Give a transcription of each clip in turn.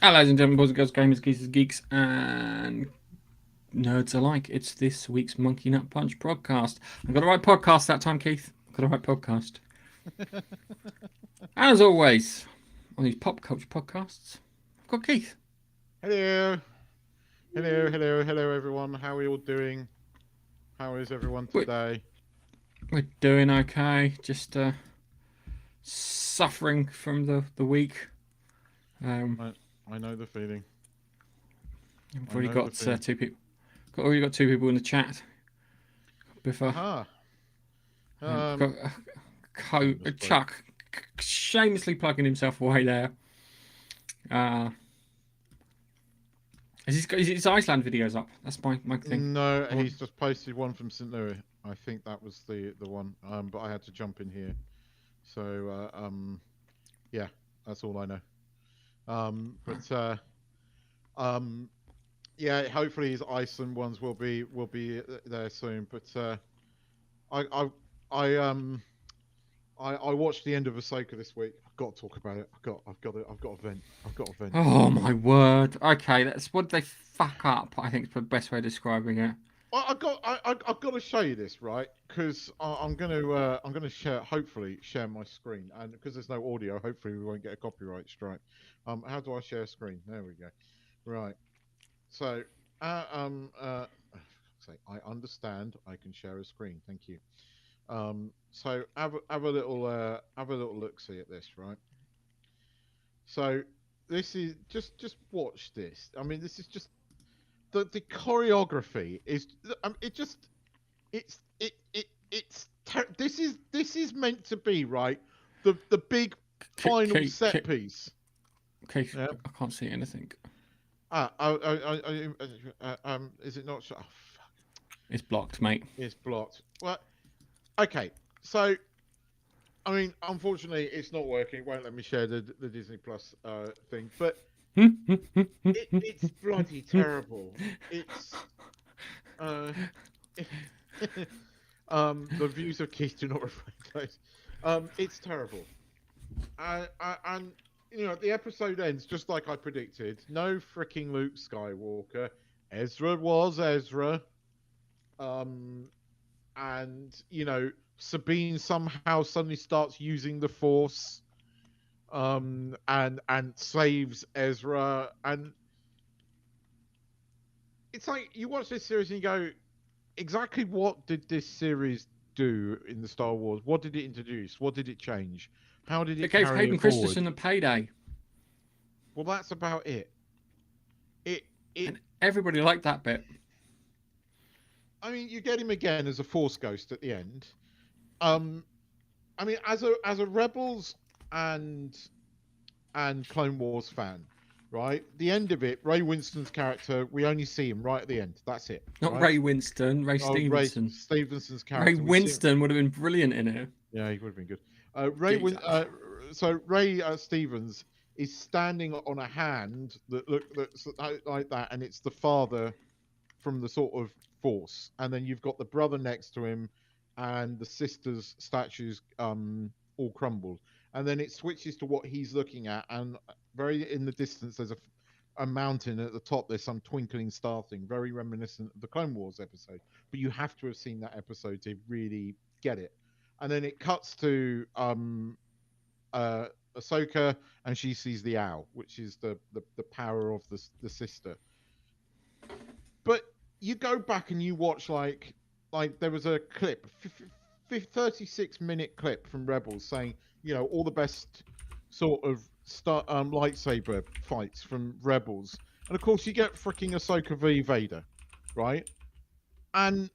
Hello, ladies and gentlemen, boys and girls, gamers, geezers, geeks, and nerds alike. It's this week's Monkey Nut Punch podcast. I got the right podcast that time, Keith. I got the right podcast. As always, on these pop culture podcasts, I've got Keith. Hello. Hello, everyone. How are you all doing? How is everyone We're, today? we're doing okay. Just suffering from the week. I know the feeling. We've I already know the got feeling. two people. Already got two people in the chat. Before Aha. got Chuck shamelessly plugging himself away there. Is his Iceland videos up? That's my thing. No, he's just posted one from St. Louis. I think that was the one. But I had to jump in here. So yeah, that's all I know. Yeah, hopefully his Iceland ones will be there soon. But I I watched the end of Ahsoka this week. I've got to talk about it. I've got a vent. I've got a vent. Oh my word. Okay, that's what they fuck up. I think is the best way of describing it. I've got to show you this, right? Because I'm gonna hopefully share my screen, and because there's no audio, hopefully we won't get a copyright strike. How do I share screen? There we go. Right. So say I understand. I can share a screen. Thank you. So have a little look see at this, right? So this is just watch this. I mean, this is just the choreography is it just this is meant to be right the big final set piece. Keith, I can't see anything. Is it not? Oh, fuck. It's blocked, mate. It's blocked. Well, okay. So, I mean, unfortunately, it's not working. It won't let me share the Disney Plus thing, but it's bloody terrible. It's the views of Keith do not reflect those. It's terrible. And you know, the episode ends just like I predicted. No freaking Luke Skywalker. Ezra was Ezra. And you know, Sabine somehow suddenly starts using the Force. And saves Ezra, and it's like you watch this series and you go, exactly what did this series do in the Star Wars? What did it introduce? What did it change? How did it It gave carry Hayden it forward? Christensen a payday. Well, that's about it. And everybody liked that bit. I mean, you get him again as a Force ghost at the end. I mean, as a Rebels and Clone Wars fan, right? The end of it, Ray Winston's character, we only see him right at the end. That's it. Not right? Ray Winston, Ray Stevenson. Ray Stevenson's character. Ray Winston would have been brilliant in it. Yeah, he would have been good. So Ray Stevens is standing on a hand that's like that, and it's the father from the sort of Force, and then you've got the brother next to him, and the sister's statues all crumbled, and then it switches to what he's looking at, and very in the distance there's a mountain at the top. There's some twinkling star thing, very reminiscent of the Clone Wars episode. But you have to have seen that episode to really get it. And then it cuts to Ahsoka, and she sees the owl, which is the power of the sister. But you go back and you watch like there was a clip, 36-minute clip from Rebels saying, you know, all the best sort of lightsaber fights from Rebels, and of course you get freaking Ahsoka v Vader, right? And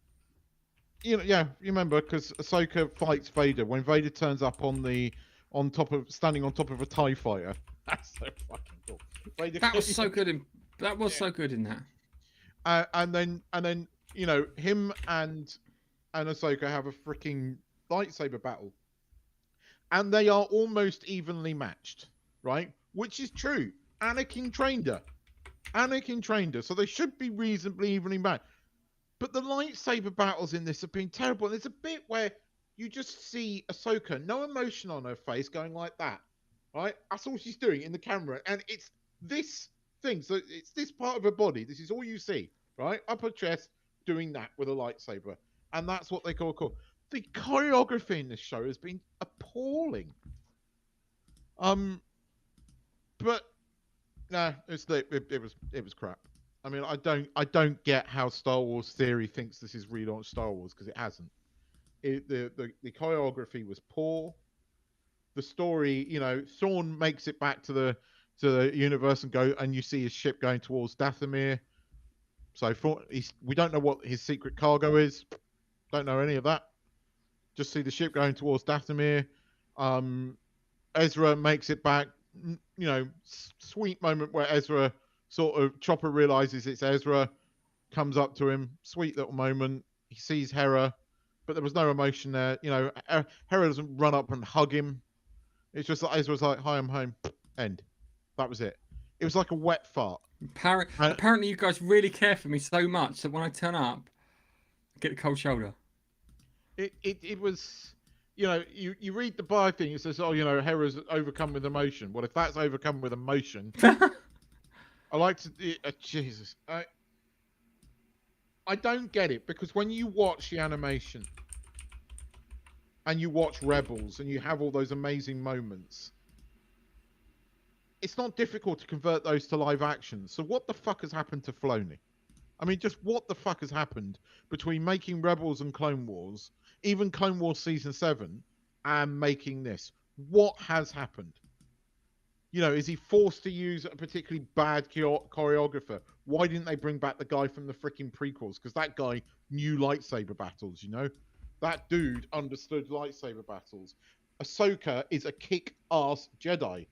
you know, yeah, you remember because Ahsoka fights Vader when Vader turns up standing on top of a TIE fighter. That's so fucking cool. Vader, that was so good so good in that. And then you know, him and Ahsoka have a freaking lightsaber battle, and they are almost evenly matched, right? Which is true. Anakin trained her, so they should be reasonably evenly matched. But the lightsaber battles in this have been terrible. And there's a bit where you just see Ahsoka, no emotion on her face, going like that, right? That's all she's doing in the camera, and it's this thing. So it's this part of her body. This is all you see, right? Upper chest doing that with a lightsaber, and that's what they call cool. The choreography in this show has been appalling. But nah, it was crap. I mean, I don't get how Star Wars Theory thinks this is relaunched Star Wars, because it hasn't. The choreography was poor. The story, Thrawn makes it back to the universe and you see his ship going towards Dathomir. So we don't know what his secret cargo is. Don't know any of that. Just see the ship going towards Dathomir. Ezra makes it back. Sweet moment where Ezra Chopper realizes it's Ezra, comes up to him. Sweet little moment. He sees Hera, but there was no emotion there. Hera doesn't run up and hug him. It's just like Ezra's like, "Hi, I'm home." End. That was it. It was like a wet fart. Apparently, you guys really care for me so much that when I turn up, I get the cold shoulder. It was, you read the bio thing. It says, "Oh, Hera's overcome with emotion." Well, if that's overcome with emotion, I like to. Jesus, I don't get it, because when you watch the animation and you watch Rebels and you have all those amazing moments, it's not difficult to convert those to live action. So what the fuck has happened to Filoni? I mean, just what the fuck has happened between making Rebels and Clone Wars, even Clone Wars Season 7, and making this? What has happened? Is he forced to use a particularly bad choreographer? Why didn't they bring back the guy from the freaking prequels? Because that guy knew lightsaber battles, That dude understood lightsaber battles. Ahsoka is a kick-ass Jedi.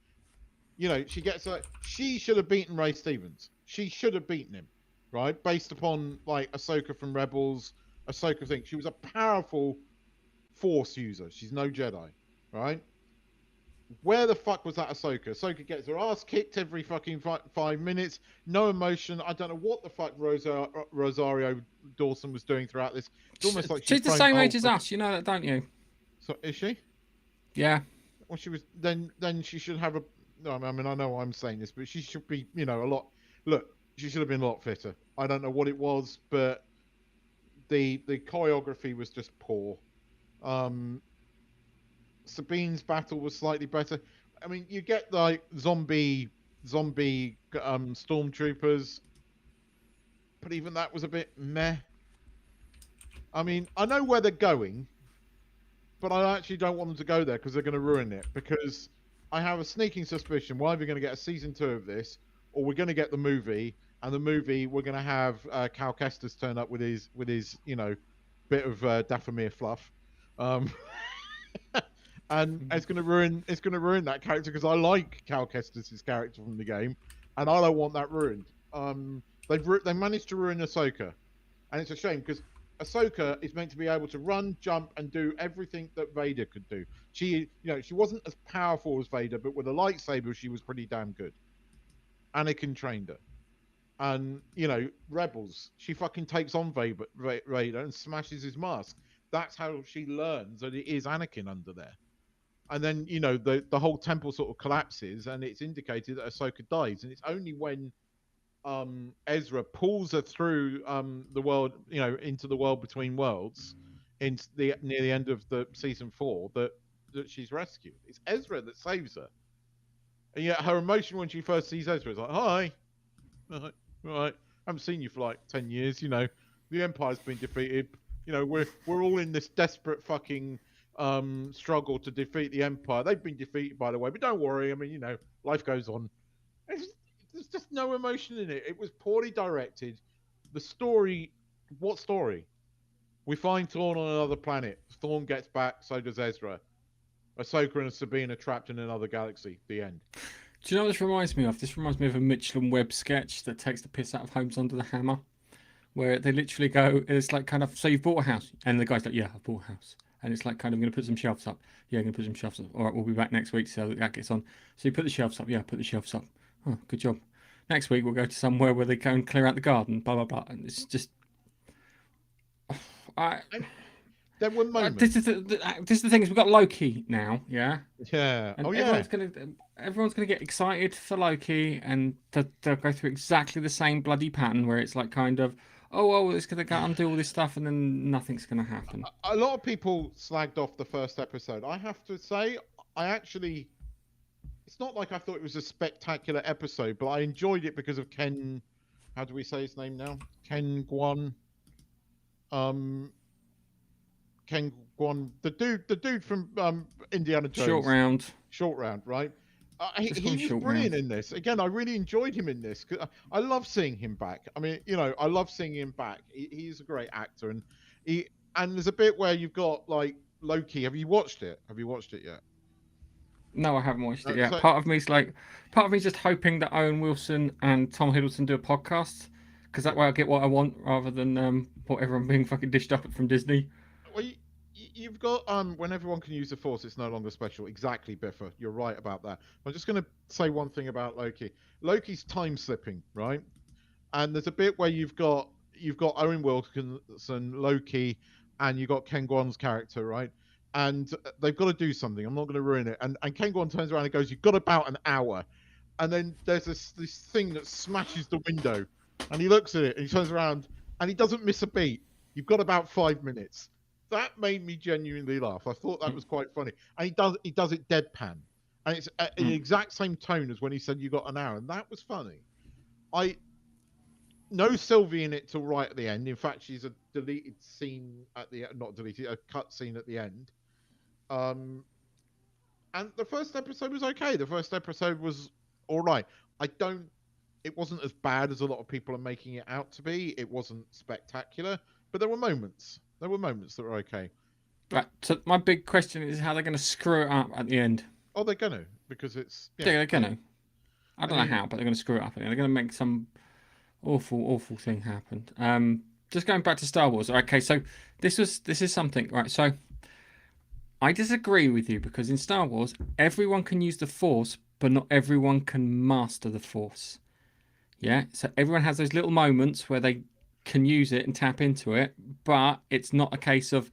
She should have beaten Ray Stevens. She should have beaten him, right? Based upon like Ahsoka from Rebels, Ahsoka thing. She was a powerful Force user. She's no Jedi, right? Where the fuck was that Ahsoka? Ahsoka gets her ass kicked every fucking 5 minutes. No emotion. I don't know what the fuck Rosario Dawson was doing throughout this. It's almost like she's the same age as us. You know that, don't you? So is she? Yeah. Well, she was. Then she should have a. No, I mean, I know I'm saying this, but she should be, a lot. Look, she should have been a lot fitter. I don't know what it was, but the choreography was just poor. Sabine's battle was slightly better. I mean, you get like zombie stormtroopers, but even that was a bit meh. I mean, I know where they're going, but I actually don't want them to go there because they're going to ruin it. Because I have a sneaking suspicion we're either going to get a season 2 of this, or we're going to get the movie, and the movie we're going to have Cal Kestis turn up with his bit of Dathomir fluff, and it's going to ruin that character, because I like Cal Kestis' character from the game, and I don't want that ruined. They managed to ruin Ahsoka, and it's a shame because Ahsoka is meant to be able to run, jump, and do everything that Vader could do. She wasn't as powerful as Vader, but with a lightsaber, she was pretty damn good. Anakin trained her. And, Rebels, she fucking takes on Vader and smashes his mask. That's how she learns that it is Anakin under there. And then, the whole temple sort of collapses, and it's indicated that Ahsoka dies. And it's only when Ezra pulls her through the world, into the world between worlds, near the end of the season 4, that she's rescued. It's Ezra that saves her, and yet her emotion when she first sees Ezra is like, "Hi, right, I haven't seen you for like 10 years. The Empire's been defeated. We're all in this desperate fucking struggle to defeat the Empire. They've been defeated, by the way, but don't worry. I mean, life goes on." There's just no emotion in it. It was poorly directed. The story, what story? We find Thrawn on another planet. Thrawn gets back, so does Ezra. Ahsoka and Sabine are trapped in another galaxy. The end. Do you know what this reminds me of? This reminds me of a Mitchell and Webb sketch that takes the piss out of Homes Under the Hammer, where they literally go, it's like kind of, so you've bought a house, and the guy's like, yeah, I've bought a house. And it's like, kind of, I'm going to put some shelves up. Yeah, I'm going to put some shelves up. All right, we'll be back next week to see how that gets on. So you put the shelves up. Yeah, put the shelves up. Oh, good job. Next week we'll go to somewhere where they go and clear out the garden, blah blah blah, and it's just, There were moments. This is the thing is we've got Loki now, yeah. Yeah. And Oh yeah. everyone's gonna get excited for Loki, and they'll go through exactly the same bloody pattern where it's like kind of, oh, it's gonna go undo all this stuff, and then nothing's gonna happen. A lot of people slagged off the first episode. I have to say, I actually, it's not like I thought it was a spectacular episode, but I enjoyed it because of Ken. How do we say his name now? Ken Guan. Ken Guan, the dude from Indiana Jones. Short round, right? He was brilliant in this. Again, I really enjoyed him in this. I love seeing him back. I mean, I love seeing him back. He's a great actor, and there's a bit where you've got like Loki. Have you watched it? Have you watched it yet? No, I haven't watched it yet. So, part of me's just hoping that Owen Wilson and Tom Hiddleston do a podcast, because that way I get what I want rather than what everyone being fucking dished up from Disney. Well, you've got when everyone can use the Force, it's no longer special. Exactly, Biffa. You're right about that. I'm just going to say one thing about Loki. Loki's time slipping, right? And there's a bit where you've got Owen Wilson, Loki, and you've got Ken Guan's character, right? And they've got to do something. I'm not going to ruin it. And Ken Guan turns around and goes, "You've got about an hour." And then there's this thing that smashes the window, and he looks at it and he turns around and he doesn't miss a beat. You've got about 5 minutes. That made me genuinely laugh. I thought that was quite funny. And he does it deadpan, and it's the exact same tone as when he said you got an hour, and that was funny. No Sylvie in it till right at the end. In fact, she's a deleted scene at the not deleted, a cut scene at the end. And the first episode was okay. The first episode was all right. It wasn't as bad as a lot of people are making it out to be. It wasn't spectacular, but there were moments. There were moments that were okay. Right. So my big question is how they're going to screw it up at the end. Oh, they're going to, because it's... Yeah, they're going to. I don't know how, but they're going to screw it up. They're going to make some awful thing happen. Just going back to Star Wars. Okay, so this is something, right? So I disagree with you, because in Star Wars, everyone can use the Force, but not everyone can master the Force. Yeah, so everyone has those little moments where they can use it and tap into it, but it's not a case of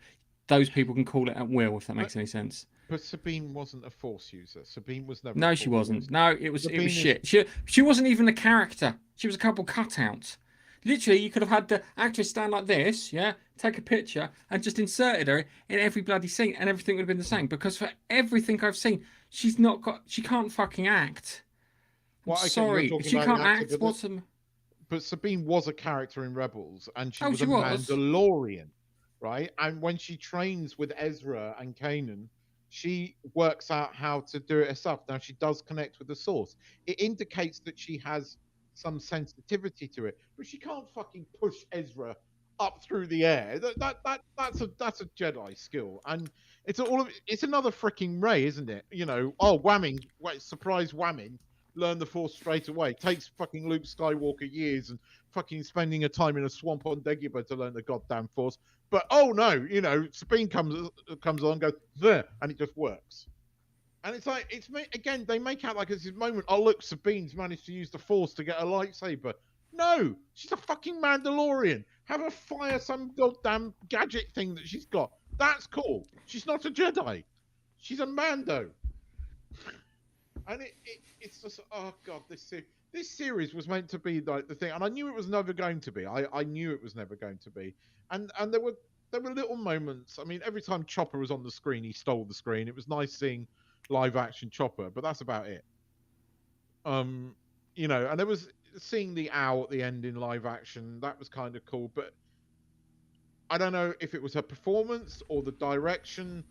those people can call it at will, if that makes any sense. But Sabine wasn't a Force user. Sabine was never. No, she wasn't. No, it was shit. She wasn't even a character. She was a couple cutouts. Literally, you could have had the actress stand like this, yeah, take a picture, and just inserted her in every bloody scene, and everything would have been the same. Because for everything I've seen, she can't fucking act. Well, sorry, she can't act. But Sabine was a character in Rebels, and she was a Mandalorian, right? And when she trains with Ezra and Kanan, she works out how to do it herself. Now, she does connect with the Source. It indicates that she has some sensitivity to it, but she can't fucking push Ezra up through the air. That's a Jedi skill, and it's another freaking Rey, isn't it? Whamming, surprise whamming. Learn the Force straight away. Takes fucking Luke Skywalker years and fucking spending a time in a swamp on Dagobah to learn the goddamn Force. But no, Sabine comes along, goes there, and it just works. And it's like again, they make out like it's this moment. Oh look, Sabine's managed to use the Force to get a lightsaber. No, she's a fucking Mandalorian. Have her fire some goddamn gadget thing that she's got. That's cool. She's not a Jedi. She's a Mando. And it's just, oh god, this series was meant to be like the thing, and I knew it was never going to be. I knew it was never going to be, and there were little moments. I mean, every time Chopper was on the screen, he stole the screen. It was nice seeing live action Chopper, but that's about it. And there was seeing the owl at the end in live action. That was kind of cool, but I don't know if it was her performance or the direction.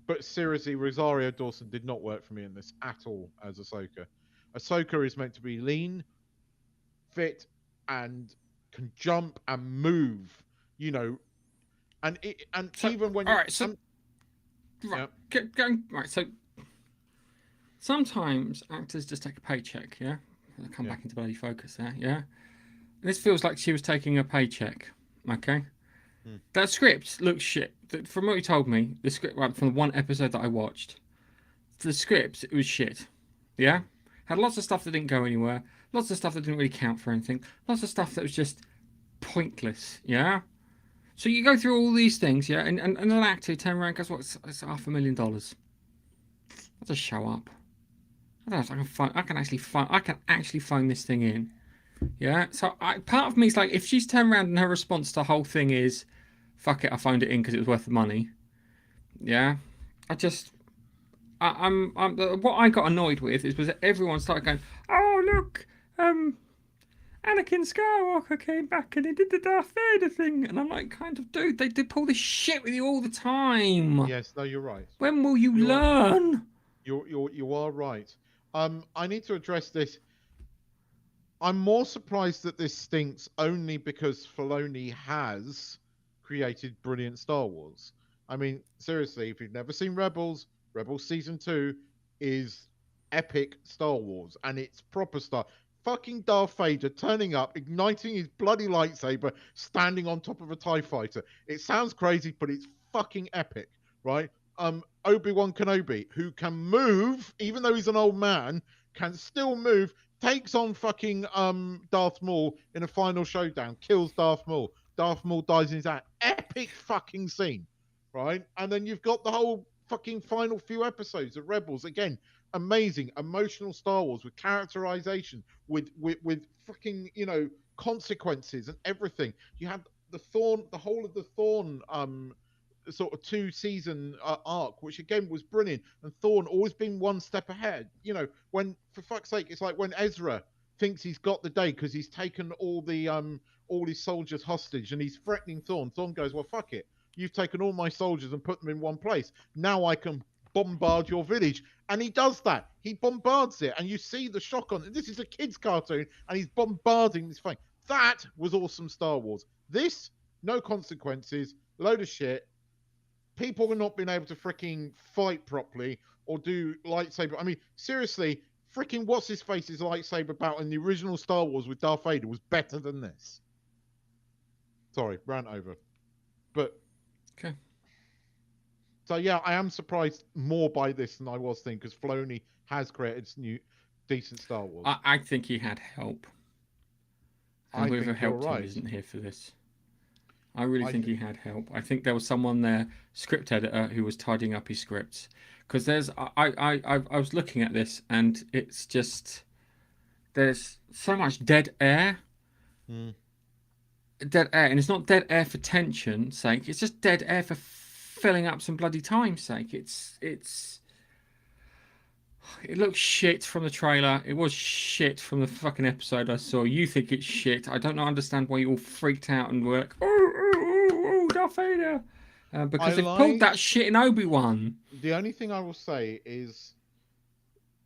But seriously, Rosario Dawson did not work for me in this at all as Ahsoka. Ahsoka is meant to be lean, fit, and can jump and move, and even when... All right, so... So sometimes actors just take a paycheck, yeah? They come back into bloody focus there, yeah? This feels like she was taking a paycheck, okay? That script looks shit. From what you told me, the script, from the one episode that I watched, the script, it was shit. Yeah? Had lots of stuff that didn't go anywhere, lots of stuff that didn't really count for anything, lots of stuff that was just pointless. Yeah? So you go through all these things, yeah, and an actor turn around and goes, "What? It's $500,000. I'll just show up. I don't know if I can actually phone this thing in." Yeah. So part of me is like, if she's turned around and her response to the whole thing is, "Fuck it, I phoned it in because it was worth the money." Yeah. What I got annoyed with was that everyone started going, "Oh look, Anakin Skywalker came back and he did the Darth Vader thing," and I'm like, kind of, dude, they did pull this shit with you all the time. Yes, no, you're right. When will you You're learn? you are right. I need to address this. I'm more surprised that this stinks only because Filoni has created brilliant Star Wars. I mean, seriously, if you've never seen Rebels Season 2 is epic Star Wars, and it's proper Star. Fucking Darth Vader turning up, igniting his bloody lightsaber, standing on top of a TIE fighter. It sounds crazy, but it's fucking epic, right? Obi-Wan Kenobi, who can move, even though he's an old man, can still move, takes on fucking Darth Maul in a final showdown, kills Darth Maul. Darth Maul dies in his act. Epic fucking scene, right? And then you've got the whole fucking final few episodes of Rebels. Again, amazing, emotional Star Wars with characterization, with fucking, you know, consequences and everything. You had the whole of the Thorn sort of 2-season arc, which again was brilliant. And Thorn always been one step ahead. You know, when, for fuck's sake, it's like when Ezra thinks he's got the day because he's taken all his soldiers hostage and he's threatening Thorn. Thorn goes, "Well, fuck it. You've taken all my soldiers and put them in one place. Now I can bombard your village." And he does that. He bombards it, and you see the shock on it. This is a kid's cartoon, and he's bombarding this thing. That was awesome Star Wars. This, no consequences, load of shit. People are not being able to freaking fight properly or do lightsaber. I mean, seriously, freaking what's his face's lightsaber battle in the original Star Wars with Darth Vader was better than this. Sorry, rant over. But okay. So yeah, I am surprised more by this than I was thinking, because Filoni has created new decent Star Wars. I think he had help. And whoever helped him isn't here for this. I really think he had help. I think there was someone there, script editor, who was tidying up his scripts. Because I was looking at this, and it's just, there's so much dead air. Dead air, and it's not dead air for tension's sake. It's just dead air for filling up some bloody time's sake. It looks shit from the trailer. It was shit from the fucking episode I saw. You think it's shit. I don't understand why you all freaked out and were like, oh, Darth Vader. Because they pulled that shit in Obi-Wan. The only thing I will say is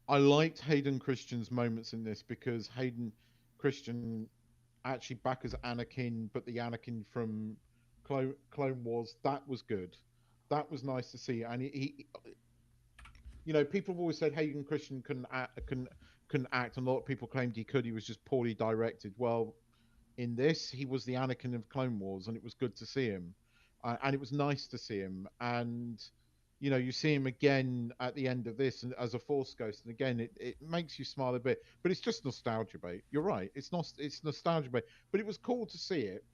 I liked Hayden Christen's moments in this, because Hayden Christian actually back as Anakin, but the Anakin from Clone Wars, that was good. That was nice to see. And he you know, people have always said Hayden Christian couldn't act, and a lot of people claimed he could. He was just poorly directed. Well, in this, he was the Anakin of Clone Wars, and it was good to see him, and it was nice to see him. And you know, you see him again at the end of this, and as a Force ghost, and again, it makes you smile a bit. But it's just nostalgia bait. You're right. It's nostalgia bait. But it was cool to see it.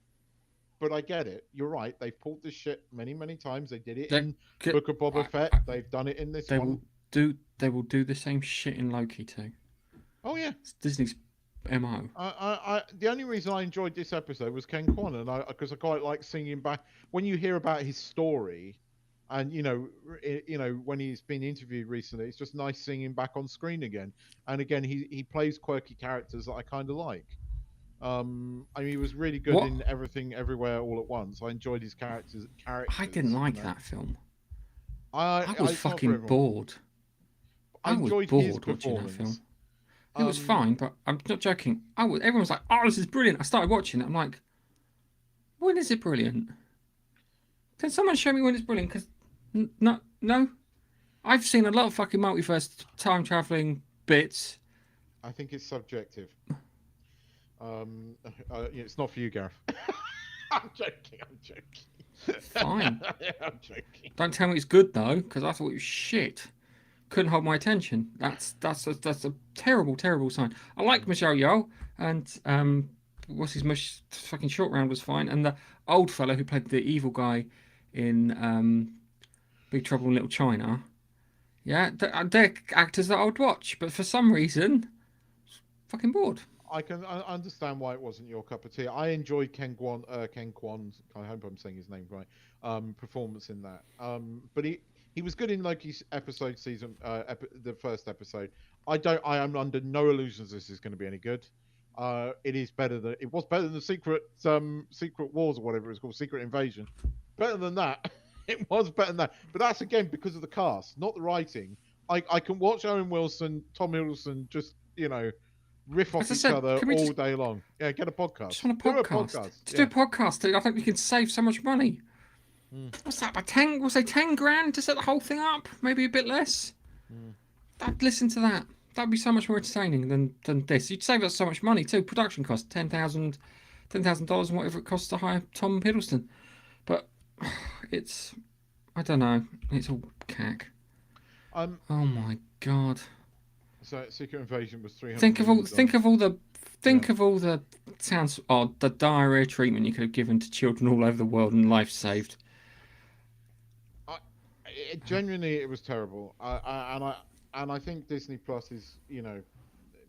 But I get it. You're right. They've pulled this shit many, many times. They did it in Book of Boba Fett. They've done it in this one. They will do the same shit in Loki too. Oh yeah, it's Disney's MO. The only reason I enjoyed this episode was Ken Kwan, and because I quite like singing back when you hear about his story, and you know when he's been interviewed recently, it's just nice seeing him back on screen again. And again, he plays quirky characters that I kind of like. I mean, he was really good in Everything Everywhere All at Once. I enjoyed his characters. I didn't like that film. I was fucking bored. I was bored watching that film. It was fine, but I'm not joking. Everyone was like, "Oh, this is brilliant." I started watching it. I'm like, when is it brilliant? Can someone show me when it's brilliant? Because no. I've seen a lot of fucking multiverse time traveling bits. I think it's subjective. It's not for you, Gareth. I'm joking. Fine. I'm joking. Don't tell me it's good though, because I thought it was shit. Couldn't hold my attention. That's a terrible, terrible sign. I like Michelle Yeoh, and what's his mush fucking short round was fine, and the old fellow who played the evil guy in Big Trouble in Little China. Yeah, they're actors that I would watch, but for some reason, fucking bored. I can understand why it wasn't your cup of tea. I enjoyed Ken Kwan's, I hope I'm saying his name right, performance in that. But he was good in Loki's the first episode. I am under no illusions this is going to be any good. It was better than the Secret Wars or whatever it's called, Secret Invasion. Better than that. It was better than that. But that's again because of the cast, not the writing. I can watch Owen Wilson, Tom Hiddleston just, riff off each other all day long. Yeah, get a podcast. Just want a podcast. Do a podcast. I think we can save so much money. What's that? About 10? We'll say 10 grand to set the whole thing up. Maybe a bit less. I'd listen to that. That'd be so much more entertaining than this. You'd save us so much money too. Production costs $10,000 and whatever it costs to hire Tom Hiddleston. But I don't know. It's all cack. Oh my god. So Secret Invasion was 300. Think of all the sounds odd, the diarrhea treatment you could have given to children all over the world and life saved. Genuinely, it was terrible. And I think Disney Plus is,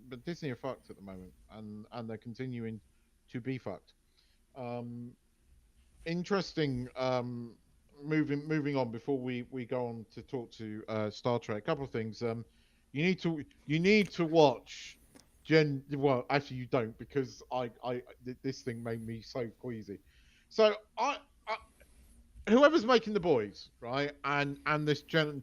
but Disney are fucked at the moment, and they're continuing to be fucked. Interesting. Moving on before we go on to talk to Star Trek. A couple of things. You need to watch well, actually you don't, because this thing made me so queasy. So whoever's making The Boys, right, and this Gen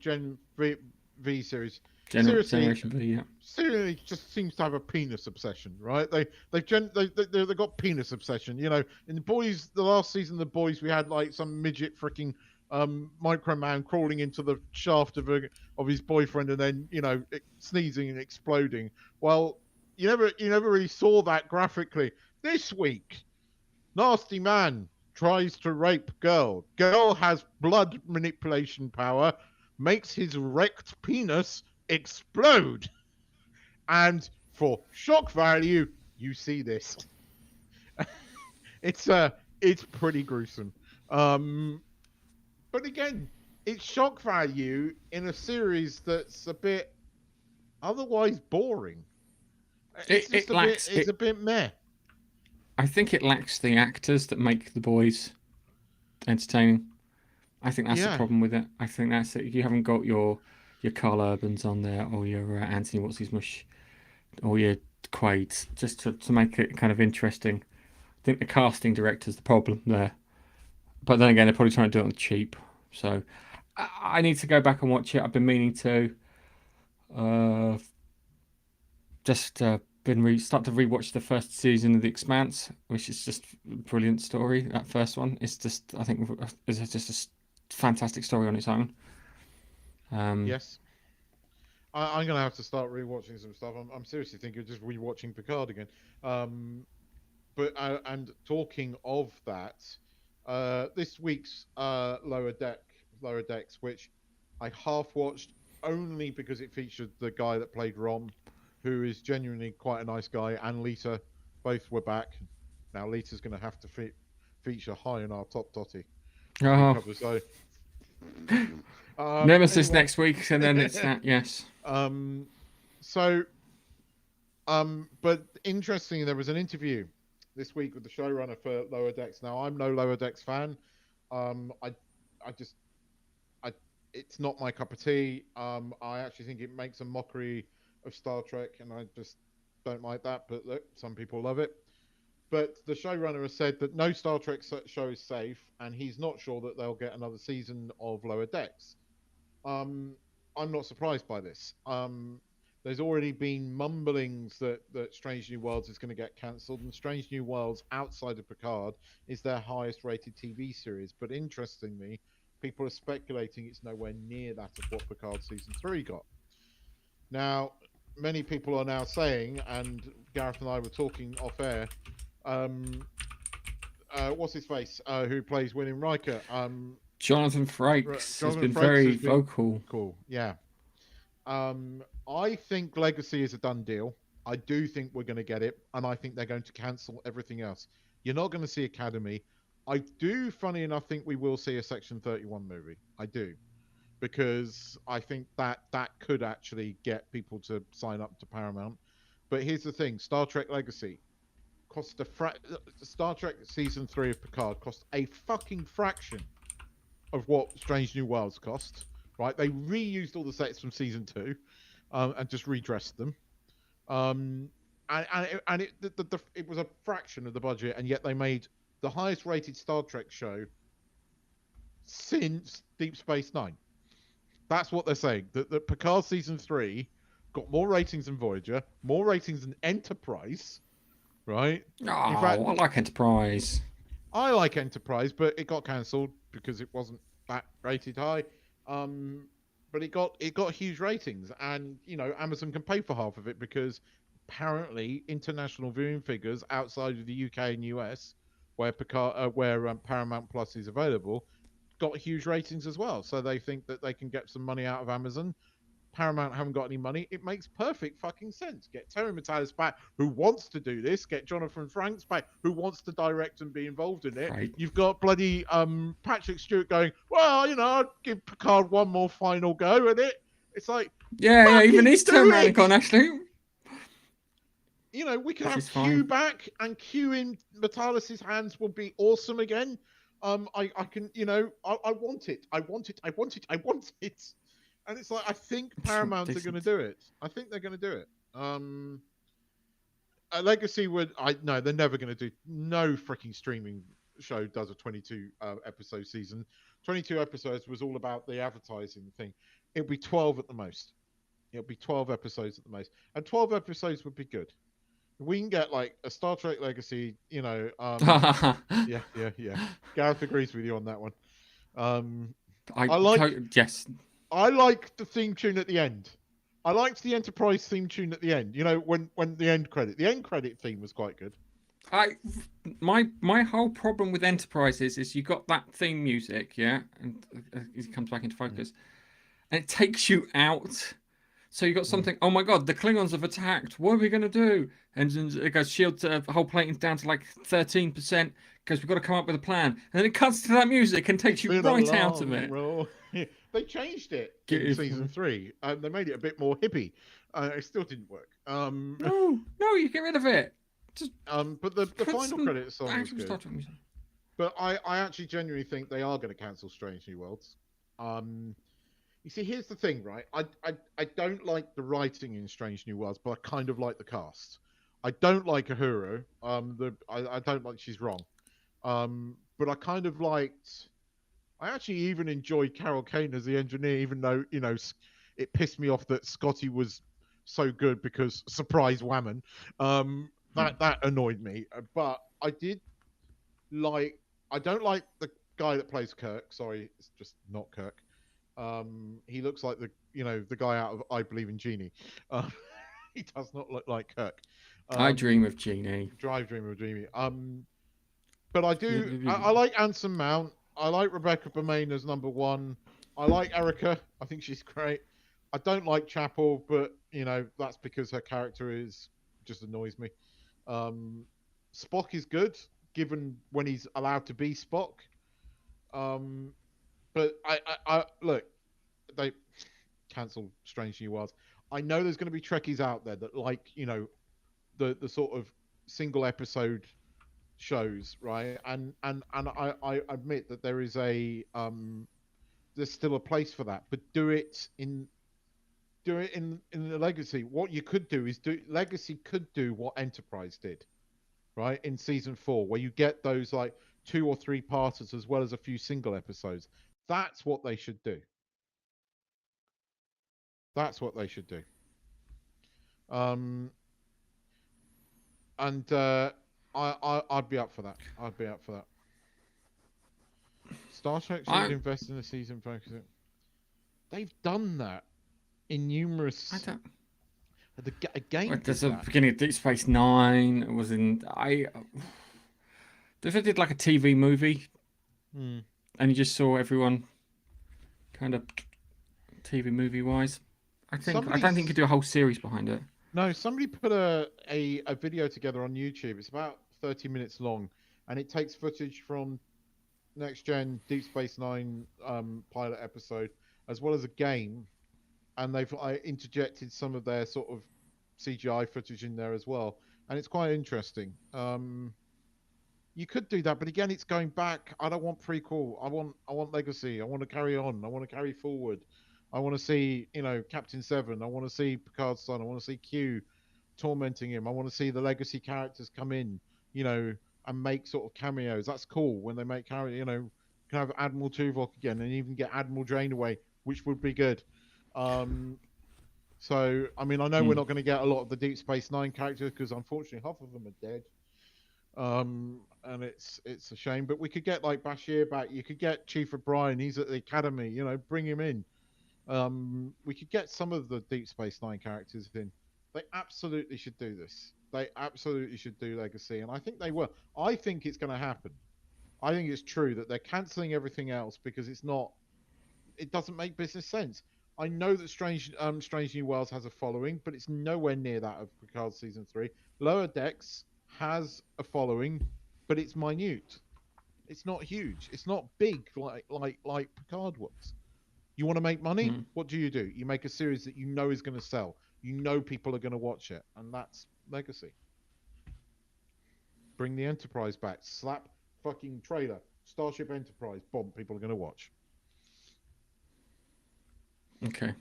V series, Generation V, yeah. Seriously, just seems to have a penis obsession, right? They've got penis obsession. In The Boys, the last season of The Boys, we had like some midget freaking Micro Man crawling into the shaft of his boyfriend and then sneezing and exploding. Well, you never really saw that graphically. This week, nasty man tries to rape girl. Girl has blood manipulation power, makes his wrecked penis explode, and for shock value, you see this. It's pretty gruesome. But again, it's shock value in a series that's a bit otherwise boring. It's a bit meh. I think it lacks the actors that make The Boys entertaining. I think that's the problem with it. I think that's it. You haven't got your Carl Urbans on there, or your Anthony What's-His-Mush, or your Quaid, just to make it kind of interesting. I think the casting director's the problem there. But then again, they're probably trying to do it on the cheap. So I need to go back and watch it. I've been meaning to. Start to rewatch the first season of The Expanse, which is just a brilliant story. That first one is just, I think, is just a fantastic story on its own. Yes. I'm gonna have to start rewatching some stuff. I'm seriously thinking of just rewatching Picard again. But and talking of that, this week's Lower Decks, which I half watched only because it featured the guy that played Rom, who is genuinely quite a nice guy, and Lita. Both were back. Now Lita's going to have to feature high in our top totty. Oh. Nemesis anyway. Next week, and then it's that. Yes. But interestingly, there was an interview this week with the showrunner for Lower Decks. Now, I'm no Lower Decks fan. It's not my cup of tea. I actually think it makes a mockery of Star Trek, and I just don't like that. But look, some people love it. But the showrunner has said that no Star Trek show is safe, and he's not sure that they'll get another season of Lower Decks. I'm not surprised by this. There's already been mumblings that Strange New Worlds is going to get cancelled, and Strange New Worlds, outside of Picard, is their highest rated TV series. But interestingly, people are speculating it's nowhere near that of what Picard Season 3 got. Now, many people are now saying, and Gareth and I were talking off air, what's his face, who plays William Riker? Jonathan Frakes has been very vocal. Cool, yeah. I think Legacy is a done deal. I do think we're going to get it, and I think they're going to cancel everything else. You're not going to see Academy. I do, funny enough, think we will see a Section 31 movie. I do, because I think that could actually get people to sign up to Paramount. But here's the thing: Star Trek Legacy cost Star Trek season 3 of Picard cost a fucking fraction of what Strange New Worlds cost. Right? They reused all the sets from season 2, and just redressed them. And it was a fraction of the budget, and yet they made the highest rated Star Trek show since Deep Space Nine. That's what they're saying. That Picard season 3 got more ratings than Voyager, more ratings than Enterprise, right? Oh, In fact, I like Enterprise. I like Enterprise, but it got cancelled because it wasn't that rated high. But it got huge ratings, and Amazon can pay for half of it because apparently international viewing figures outside of the UK and US, where Paramount Plus is available, got huge ratings as well. So they think that they can get some money out of Amazon. Paramount haven't got any money. It makes perfect fucking sense. Get Terry Matalas back, who wants to do this. Get Jonathan Frakes back, who wants to direct and be involved in it. Right. You've got bloody Patrick Stewart going, well, I'd give Picard one more final go at it. It's like, yeah, even he's do turned around it! and gone, actually. We could Which have is Q fine. back, and Q in Matalas's hands would be awesome again. I can, I want it. I want it. I want it. I want it. And it's like, I think Paramount are going to do it. I think they're going to do it. A Legacy no, they're never going to do. No freaking streaming show does a 22 episode season. 22 episodes was all about the advertising thing. It'll be 12 at the most. It'll be 12 episodes at the most, and 12 episodes would be good. We can get like a Star Trek Legacy, yeah. Gareth agrees with you on that one. Yes. I like the theme tune at the end. I liked the Enterprise theme tune at the end. When the end credit theme was quite good. My whole problem with Enterprise is you got that theme music, yeah, and it comes back into focus, and it takes you out. So you got something. Oh my God, the Klingons have attacked. What are we gonna do? And it goes shield whole plating's down to like 13%. Because we've got to come up with a plan, and then it cuts to that music and takes you right out of it. They changed it in season 3. They made it a bit more hippie. It still didn't work. No, you get rid of it. Just but the final credit song was good. Music. But I actually genuinely think they are going to cancel Strange New Worlds. You see, here's the thing, right? I don't like the writing in Strange New Worlds, but I kind of like the cast. I don't like Uhura. I don't like she's wrong. But I kind of liked. I actually even enjoyed Carol Kane as the engineer, even though it pissed me off that Scotty was so good because surprise whammon. That annoyed me. But I did like. I don't like the guy that plays Kirk. Sorry, it's just not Kirk. He looks like the guy out of I Believe in Genie. He does not look like Kirk. I Dream of Genie. Dream of Genie. But I do. I like Anson Mount. I like Rebecca Bermain as number 1. I like Erica. I think she's great. I don't like Chapel, but that's because her character just annoys me. Spock is good, given when he's allowed to be Spock. But I look, they cancelled Strange New Worlds. I know there's going to be Trekkies out there that like the sort of single episode shows, right? And I admit that there is there's still a place for that, but do it in the Legacy. What you could do is Legacy could do what Enterprise did, right? In season 4, where you get those like 2 or 3 parters as well as a few single episodes. That's what they should do. That's what they should do. I'd be up for that. Star Trek should invest in a season focus. They've done that in numerous. I don't. Again, There's a beginning of Deep Space Nine. It was in They did like a TV movie, and you just saw everyone kind of TV movie wise. I don't think you could do a whole series behind it. No, somebody put a video together on YouTube. It's about 30 minutes long, and it takes footage from Next Gen Deep Space Nine pilot episode, as well as a game, and they've interjected some of their sort of CGI footage in there as well, and it's quite interesting. You could do that, but again, it's going back. I don't want prequel. I want legacy. I want to carry on. I want to carry forward. I want to see, Captain Seven. I want to see Picard's son. I want to see Q tormenting him. I want to see the legacy characters come in, you know, and make sort of cameos. That's cool when they make cameo. Can have Admiral Tuvok again, and even get Admiral Janeway, which would be good. Um, so, I mean, I know we're Mm. not going to get a lot of the Deep Space Nine characters because unfortunately half of them are dead. And it's a shame, but we could get like Bashir back. You could get Chief O'Brien. He's at the academy. Bring him in. We could get some of the Deep Space Nine characters in. They absolutely should do this. They absolutely should do Legacy, and I think they will. I think it's going to happen. I think it's true that they're cancelling everything else because it's not. It doesn't make business sense. I know that Strange New Worlds has a following, but it's nowhere near that of Picard season 3. Lower Decks has a following, but it's minute. It's not huge. It's not big like Picard was. You want to make money? Mm. What do? You make a series that you know is going to sell. You know people are going to watch it, and that's Legacy. Bring the Enterprise back. Slap fucking trailer. Starship Enterprise. Bomb. People are going to watch. Okay.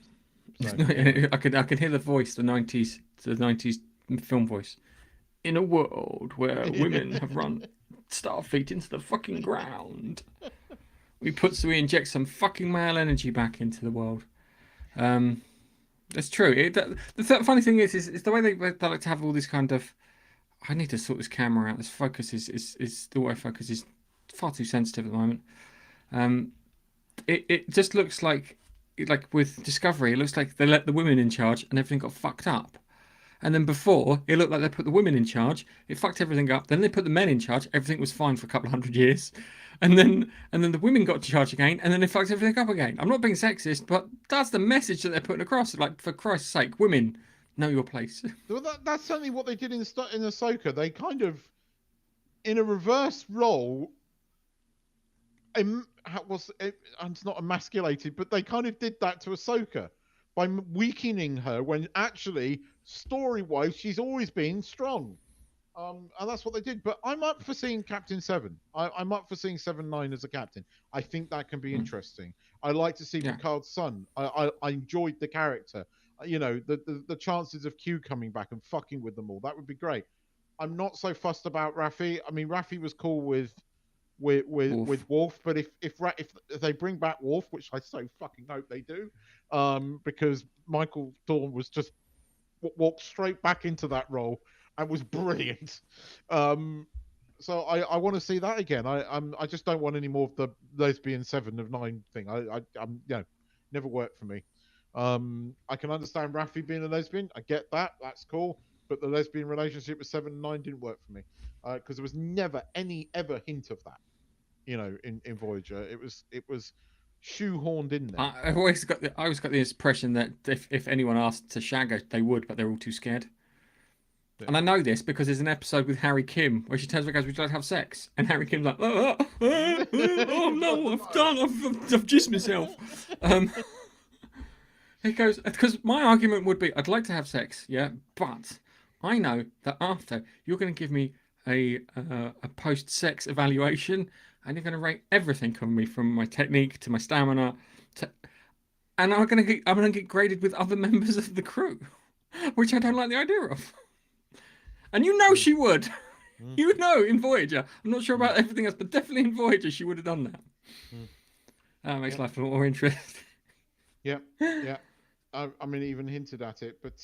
So anyway, I could hear the voice, the 90s film voice. In a world where women have run Starfleet into the fucking ground, we inject some fucking male energy back into the world. Um, that's true. The funny thing is the way they like to have all this kind of. I need to sort this camera out. This focus is the way focus is far too sensitive at the moment. Um, it just looks like with Discovery, it looks like they let the women in charge and everything got fucked up. And then before, it looked like they put the women in charge. It fucked everything up. Then they put the men in charge. Everything was fine for a couple of 100 years. And then the women got in charge again. And then they fucked everything up again. I'm not being sexist, but that's the message that they're putting across. Like, for Christ's sake, women, know your place. well, that's certainly what they did in Ahsoka. They kind of, in a reverse role, was it's not emasculated, but they kind of did that to Ahsoka by weakening her when actually story-wise she's always been strong. And that's what they did. But I'm up for seeing Captain Seven. I'm up for seeing 7-9 as a captain. I think that can be Mm. interesting. I like to see Yeah. Picard's son. I enjoyed the character. The chances of Q coming back and fucking with them all. That would be great. I'm not so fussed about Raffi. I mean, Raffi was cool with Wolf. Wolf, but if they bring back Wolf, which I so fucking hope they do, because Michael Thorne was just walked straight back into that role and was brilliant. So I want to see that again. I just don't want any more of the lesbian 7 of 9 thing. I'm never worked for me. I can understand Raffi being a lesbian. I get that. That's cool. But the lesbian relationship with 7 and 9 didn't work for me because there was never any ever hint of that. In Voyager, it was shoehorned in there. I always got the impression that if anyone asked to shag her, they would, but they're all too scared. Yeah. And I know this because there's an episode with Harry Kim where she turns around and goes, "Would you like to have sex?" And Harry Kim's like, "Oh no, I've jizzed myself." Um, he goes, because my argument would be, I'd like to have sex, yeah, but I know that after you're going to give me a post-sex evaluation, and you're going to rate everything on me from my technique to my stamina, to, and I'm going to get graded with other members of the crew, which I don't like the idea of. And you know Mm, she would. mm, You know in Voyager. I'm not sure mm, about everything else, but definitely in Voyager she would have done that. mm. That makes Yep, life a lot more interesting. yep, yeah. I mean, even hinted at it, but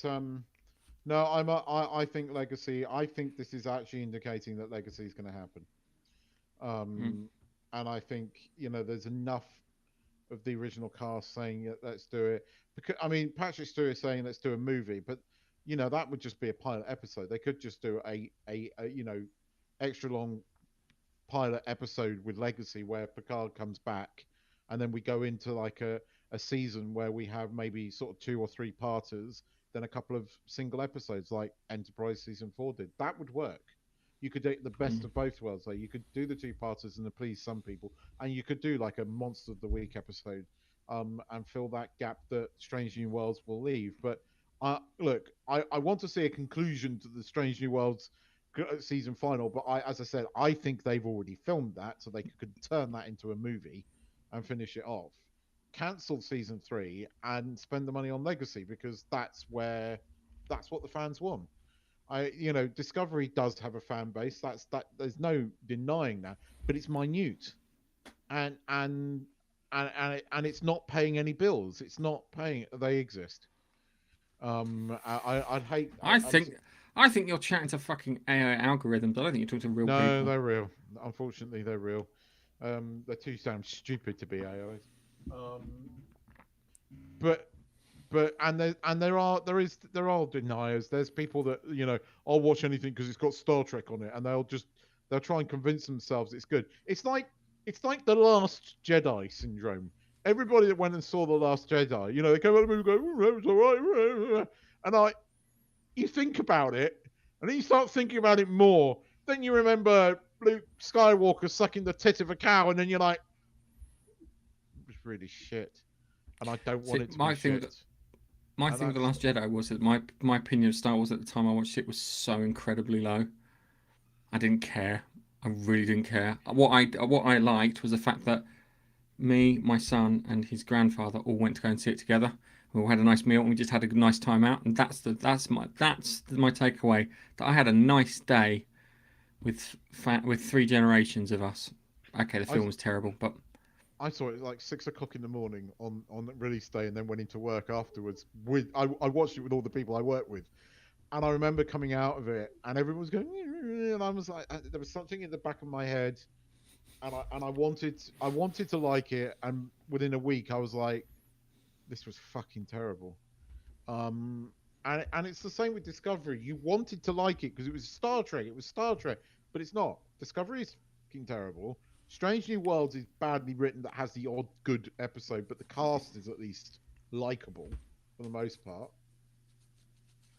no, I think Legacy. I think this is actually indicating that Legacy is going to happen. Mm. Um, and I think there's enough of the original cast saying let's do it. Because I mean, Patrick Stewart is saying let's do a movie, but that would just be a pilot episode. They could just do a extra long pilot episode with Legacy where Picard comes back, and then we go into like a season where we have maybe sort of 2 or 3 parters, than a couple of single episodes like Enterprise season 4 did. That would work. You could do the best of both worlds. Like you could do the two-parters and please some people, and you could do like a Monster of the Week episode, and fill that gap that Strange New Worlds will leave. But look, I want to see a conclusion to the Strange New Worlds season final. But as I said, I think they've already filmed that, so they could turn that into a movie and finish it off. Cancel season 3 and spend the money on Legacy, because that's what the fans want. Discovery does have a fan base. There's no denying that, but it's minute, and it's not paying any bills. It's not paying. They exist. I'd hate. I think you're chatting to fucking AI algorithms. I don't think you're talking to real people. No, they're real. Unfortunately, they're real. They're too damn stupid to be AIs. But there are deniers. There's people that I'll watch anything because it's got Star Trek on it, and they'll try and convince themselves it's good. It's like the Last Jedi syndrome. Everybody that went and saw the Last Jedi, they came out of the movie and go, "It was all right," and you think about it, and then you start thinking about it more. Then you remember Luke Skywalker sucking the tit of a cow, and then you're like, it was really shit, and I don't want it to be shit. My thing with The Last Jedi was that my opinion of Star Wars at the time I watched it was so incredibly low. I didn't care. I really didn't care. What I liked was the fact that me, my son, and his grandfather all went to go and see it together. We all had a nice meal and we just had a nice time out. And that's my takeaway. That I had a nice day with 3 generations of us. Okay, the film was terrible, but I saw it like 6 o'clock in the morning on release day, and then went into work afterwards. I watched it with all the people I work with, and I remember coming out of it, and everyone was going, and I was like, there was something in the back of my head, and I wanted to like it, and within a week I was like, this was fucking terrible. And it's the same with Discovery. You wanted to like it because it was Star Trek. It was Star Trek, but it's not. Discovery is fucking terrible. Strange New Worlds is badly written, that has the odd good episode, but the cast is at least likable for the most part.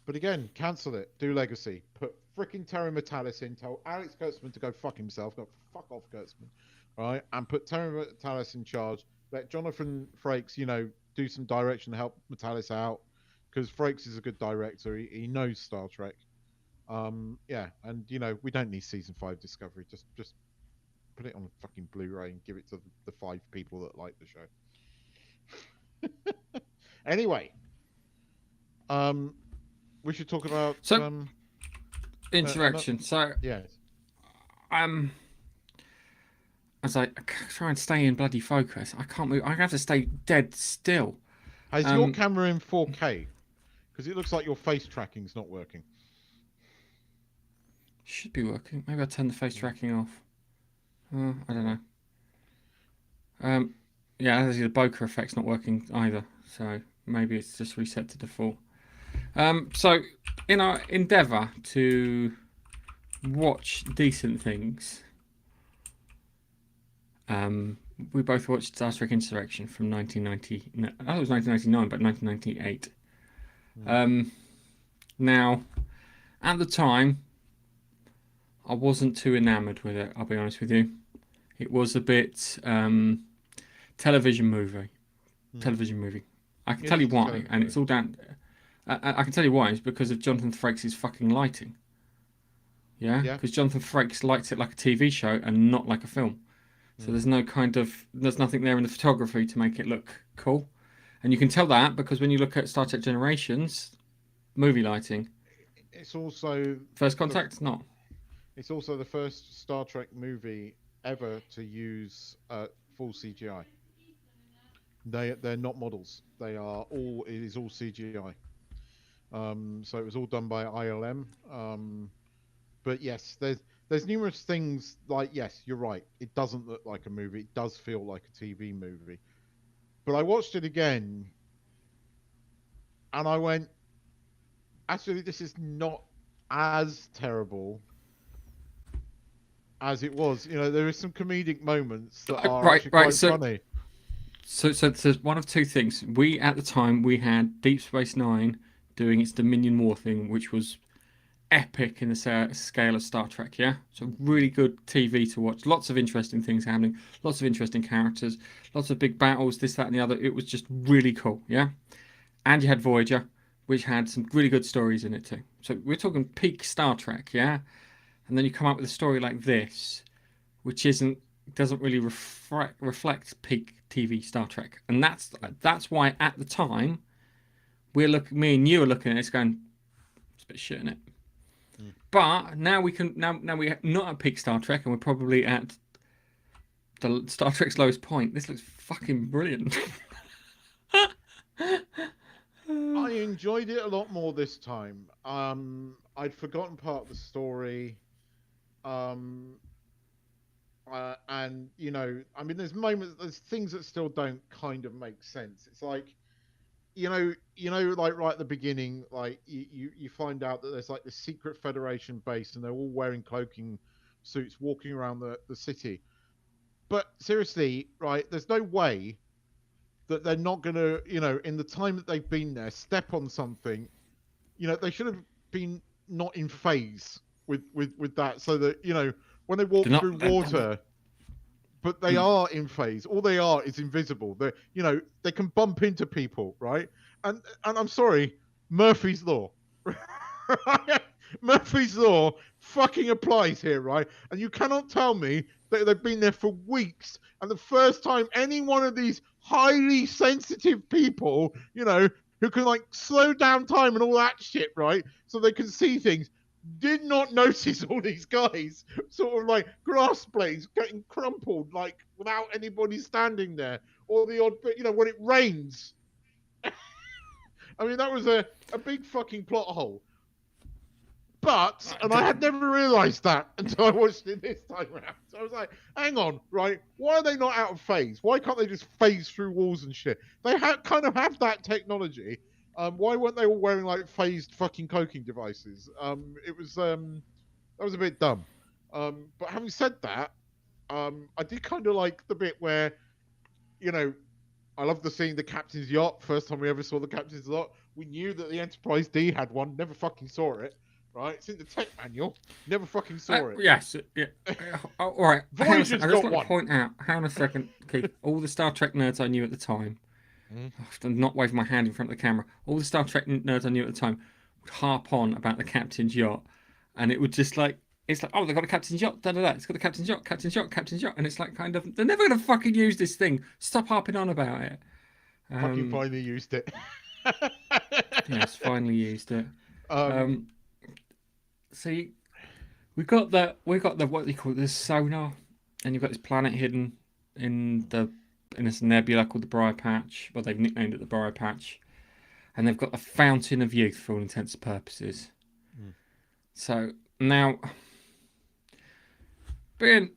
But again, cancel it. Do Legacy. Put frickin' Terry Matalis in. Tell Alex Kurtzman to go fuck himself. Go fuck off, Kurtzman. Right? And put Terry Matalis in charge. Let Jonathan Frakes, do some direction to help Matalis out, because Frakes is a good director. He knows Star Trek. Yeah, and we don't need season 5 Discovery. Just put it on fucking Blu-ray and give it to the 5 people that like the show. Anyway, we should talk about Insurrection. Yes. As I try and stay in bloody focus, I can't move. I have to stay dead still. Is your camera in 4K? Because it looks like your face tracking's not working. Should be working. Maybe I'll turn the face tracking off. I don't know. Yeah, the bokeh effect's not working either, so maybe it's just reset to default. So in our endeavour to watch decent things, we both watched Star Trek Insurrection from 1990. No, it was 1999, but 1998. Now, at the time, I wasn't too enamoured with it, I'll be honest with you. It was a bit television movie. I can tell you why, and it's all down. I can tell you why. It's because of Jonathan Frakes' fucking lighting. Yeah, because Jonathan Frakes likes it like a TV show and not like a film. So there's nothing there in the photography to make it look cool, and you can tell that because when you look at Star Trek Generations movie lighting, it's also First Contact. Not. It's also the first Star Trek movie ever to use full CGI. They're not models. It is all CGI. So it was all done by ILM. But yes, there's numerous things like, yes, you're right. It doesn't look like a movie. It does feel like a TV movie. But I watched it again, and I went, actually, this is not as terrible as it was. There is some comedic moments that are actually quite funny. So one of two things. At the time we had Deep Space Nine, doing its Dominion War thing, which was epic in the scale of Star Trek, yeah? So really good TV to watch. Lots of interesting things happening. Lots of interesting characters. Lots of big battles, this, that, and the other. It was just really cool, yeah? And you had Voyager, which had some really good stories in it too. So we're talking peak Star Trek, yeah? And then you come up with a story like this, which doesn't really reflect peak TV Star Trek. And that's why at the time, me and you are looking at it going, it's a bit shit, isn't it? But now we're not at peak Star Trek, and we're probably at the Star Trek's lowest point. This looks fucking brilliant. I enjoyed it a lot more this time. I'd forgotten part of the story. And you know, I mean, there's things that still don't kind of make sense. It's like, you know, like right at the beginning, like you find out that there's like this secret Federation base, and they're all wearing cloaking suits, walking around the city. But seriously, right? There's no way that they're not gonna, you know, in the time that they've been there, step on something. You know, they should have been not in phase with that, so that, you know, when they walk through water. But they are in phase. All they are is invisible. They, you know, they can bump into people, right? And I'm sorry, Murphy's law. Murphy's law fucking applies here, right? And you cannot tell me that they've been there for weeks, and the first time any one of these highly sensitive people, you know, who can like slow down time and all that shit, right? So they can see things, did not notice all these guys sort of like grass blades getting crumpled, like without anybody standing there, or the odd bit, you know, when it rains. I mean, that was a big fucking plot hole. But, and I had never realised that until I watched it this time around. So I was like, hang on, right? Why are they not out of phase? Why can't they just phase through walls and shit? They kind of have that technology. Why weren't they all wearing like phased fucking cloaking devices? It was that was a bit dumb. But having said that, I did kind of like the bit where, you know, I love seeing the captain's yacht. First time we ever saw the captain's yacht. We knew that the Enterprise D had one. Never fucking saw it. Right? It's in the tech manual. Never fucking saw it. Yes. Yeah. All right. Voyager's I just got want one. to point out. Hang on a second, Keith. All the Star Trek nerds I knew at the time. I'm not waving my hand in front of the camera. All the Star Trek nerds I knew at the time would harp on about the captain's yacht, and it would just like, it's like, oh, they've got a captain's yacht, da da da. It's got the captain's yacht, captain's yacht, captain's yacht, and it's like, kind of, they're never gonna fucking use this thing. Stop harping on about it. Fucking finally used it. Yes, finally used it. So we got the what do you call it, this sonar, and you've got this planet hidden in this nebula called the Briar Patch. Well, they've nicknamed it the Briar Patch, and they've got the Fountain of Youth for all intents and purposes. So now, being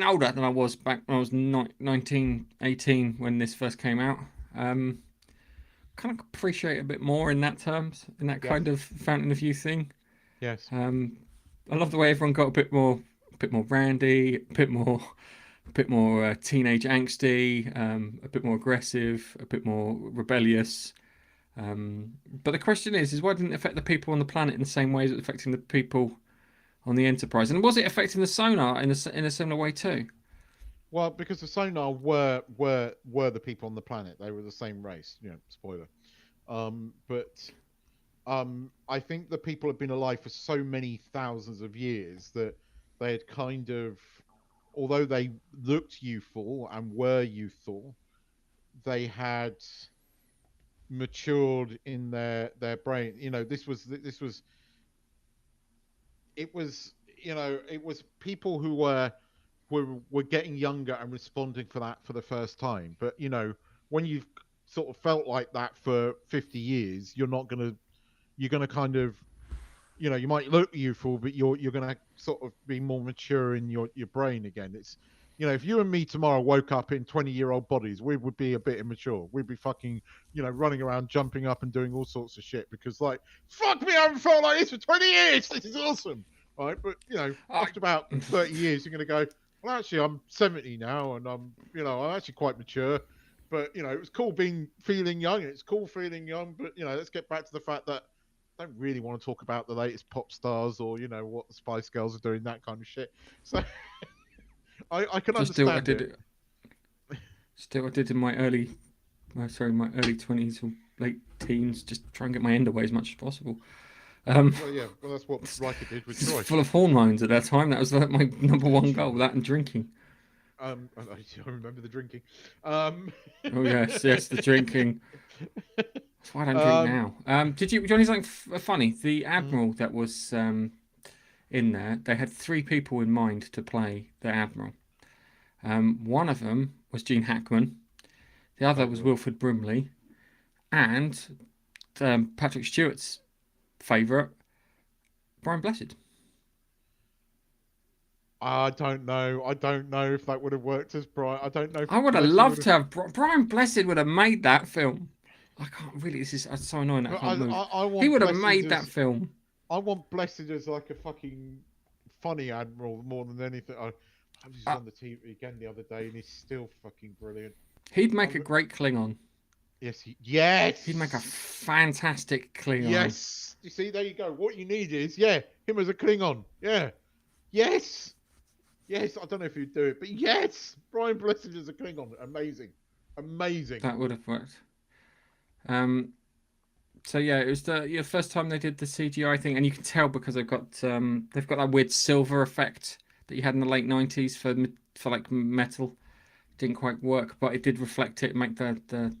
older than I was back when I was 19, 18 when this first came out, kind of appreciate it a bit more in that terms, in that kind of Fountain of Youth thing. Yes. I love the way everyone got a bit more randy, a bit more teenage angsty, a bit more aggressive, a bit more rebellious. But the question is why didn't it affect the people on the planet in the same way as it was affecting the people on the Enterprise? And was it affecting the sonar in a similar way too? Well, because the sonar were the people on the planet. They were the same race. You know, spoiler. But I think the people have been alive for so many thousands of years that they had kind of, although they looked youthful and were youthful, they had matured in their brain. You know, it was people who were getting younger and responding for that for the first time. But you know, when you've sort of felt like that for 50 years, you're gonna kind of, you know, you might look youthful, but you're gonna sort of be more mature in your brain again. It's, you know, if you and me tomorrow woke up in 20-year-old bodies, we would be a bit immature. We'd be fucking, you know, running around, jumping up and doing all sorts of shit because, like, fuck me, I haven't felt like this for 20 years. This is awesome, right? But you know, after about 30 years, you're gonna go, well, actually, I'm 70 now, and I'm actually quite mature. But it was cool feeling young. It's cool feeling young. But let's get back to the fact that I don't really want to talk about the latest pop stars or what the Spice Girls are doing, that kind of shit. So I can Just do what I understand did. Still, what I did in my early 20s or late teens. Just try and get my end away as much as possible. Well, that's what Riker did with Troy. Full of hormones at that time. That was like my number one goal. That and drinking. I remember the drinking. Oh yes, the drinking. That's why I don't drink now. Did you want something funny? The admiral that was in there, they had 3 people in mind to play the admiral. One of them was Gene Hackman. The other was Wilford Brimley, and Patrick Stewart's favourite, Brian Blessed. I don't know. I don't know if that would have worked as Brian. I don't know. If I would have loved to have Brian Blessed would have made that film. I can't really. This is so annoying that I can't move. He would have made that film. I want Blessed as like a fucking funny admiral more than anything. I was just on the TV again the other day, and he's still fucking brilliant. He'd make a great Klingon. Yes. He'd make a fantastic Klingon. Yes. You see, there you go. What you need is him as a Klingon. Yeah. Yes. Yes, I don't know if you'd do it, but yes, Brian Blessed as a Klingon, amazing. That would have worked. So yeah, it was the first time they did the CGI thing, and you can tell because they've got that weird silver effect that you had in the late 90s for like metal. Didn't quite work, but it did reflect it, make the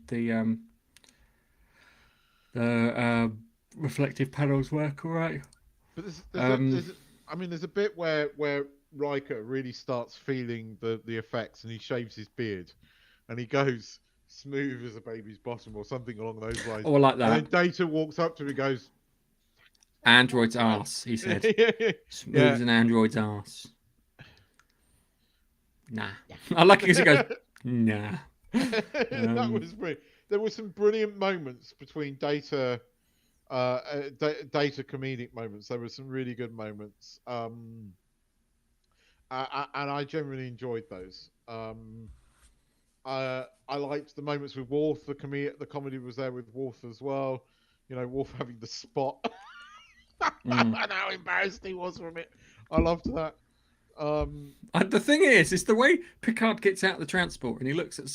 reflective panels work all right. But there's a bit where Riker really starts feeling the effects, and he shaves his beard, and he goes smooth as a baby's bottom or something along those lines. Or like that. And then Data walks up to him and goes, "Android's ass," he said. Smooth as an android's ass. Nah. I like it because he goes, nah. That was brilliant. There were some brilliant moments between Data comedic moments. There were some really good moments. And I generally enjoyed those. I liked the moments with Worf. The comedy was there with Worf as well. Worf having the spot. And how embarrassed he was from it. I loved that. The thing is the way Picard gets out of the transport and he looks at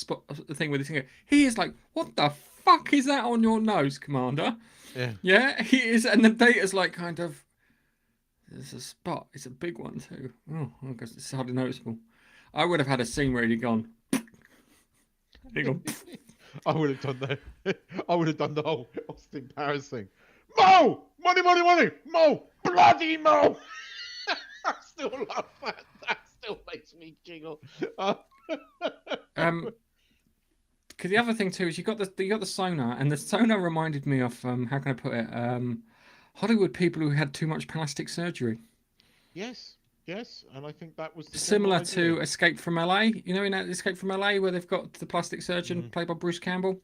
the thing with his finger. He is like, "What the fuck is that on your nose, Commander?" Yeah, he is, and the Data's like, kind of. There's a spot. It's a big one too. Oh, I guess it's hardly noticeable. I would have had a scene where he'd gone. I would have done that. I would have done the whole Austin Powers thing. Mo! Money! Mo! Bloody Mo! I still love that. That still makes me giggle. Because the other thing too is you got the sonar, and the sonar reminded me of how can I put it? Hollywood people who had too much plastic surgery. Yes, and I think that was similar to Escape from LA. In Escape from LA where they've got the plastic surgeon played by Bruce Campbell.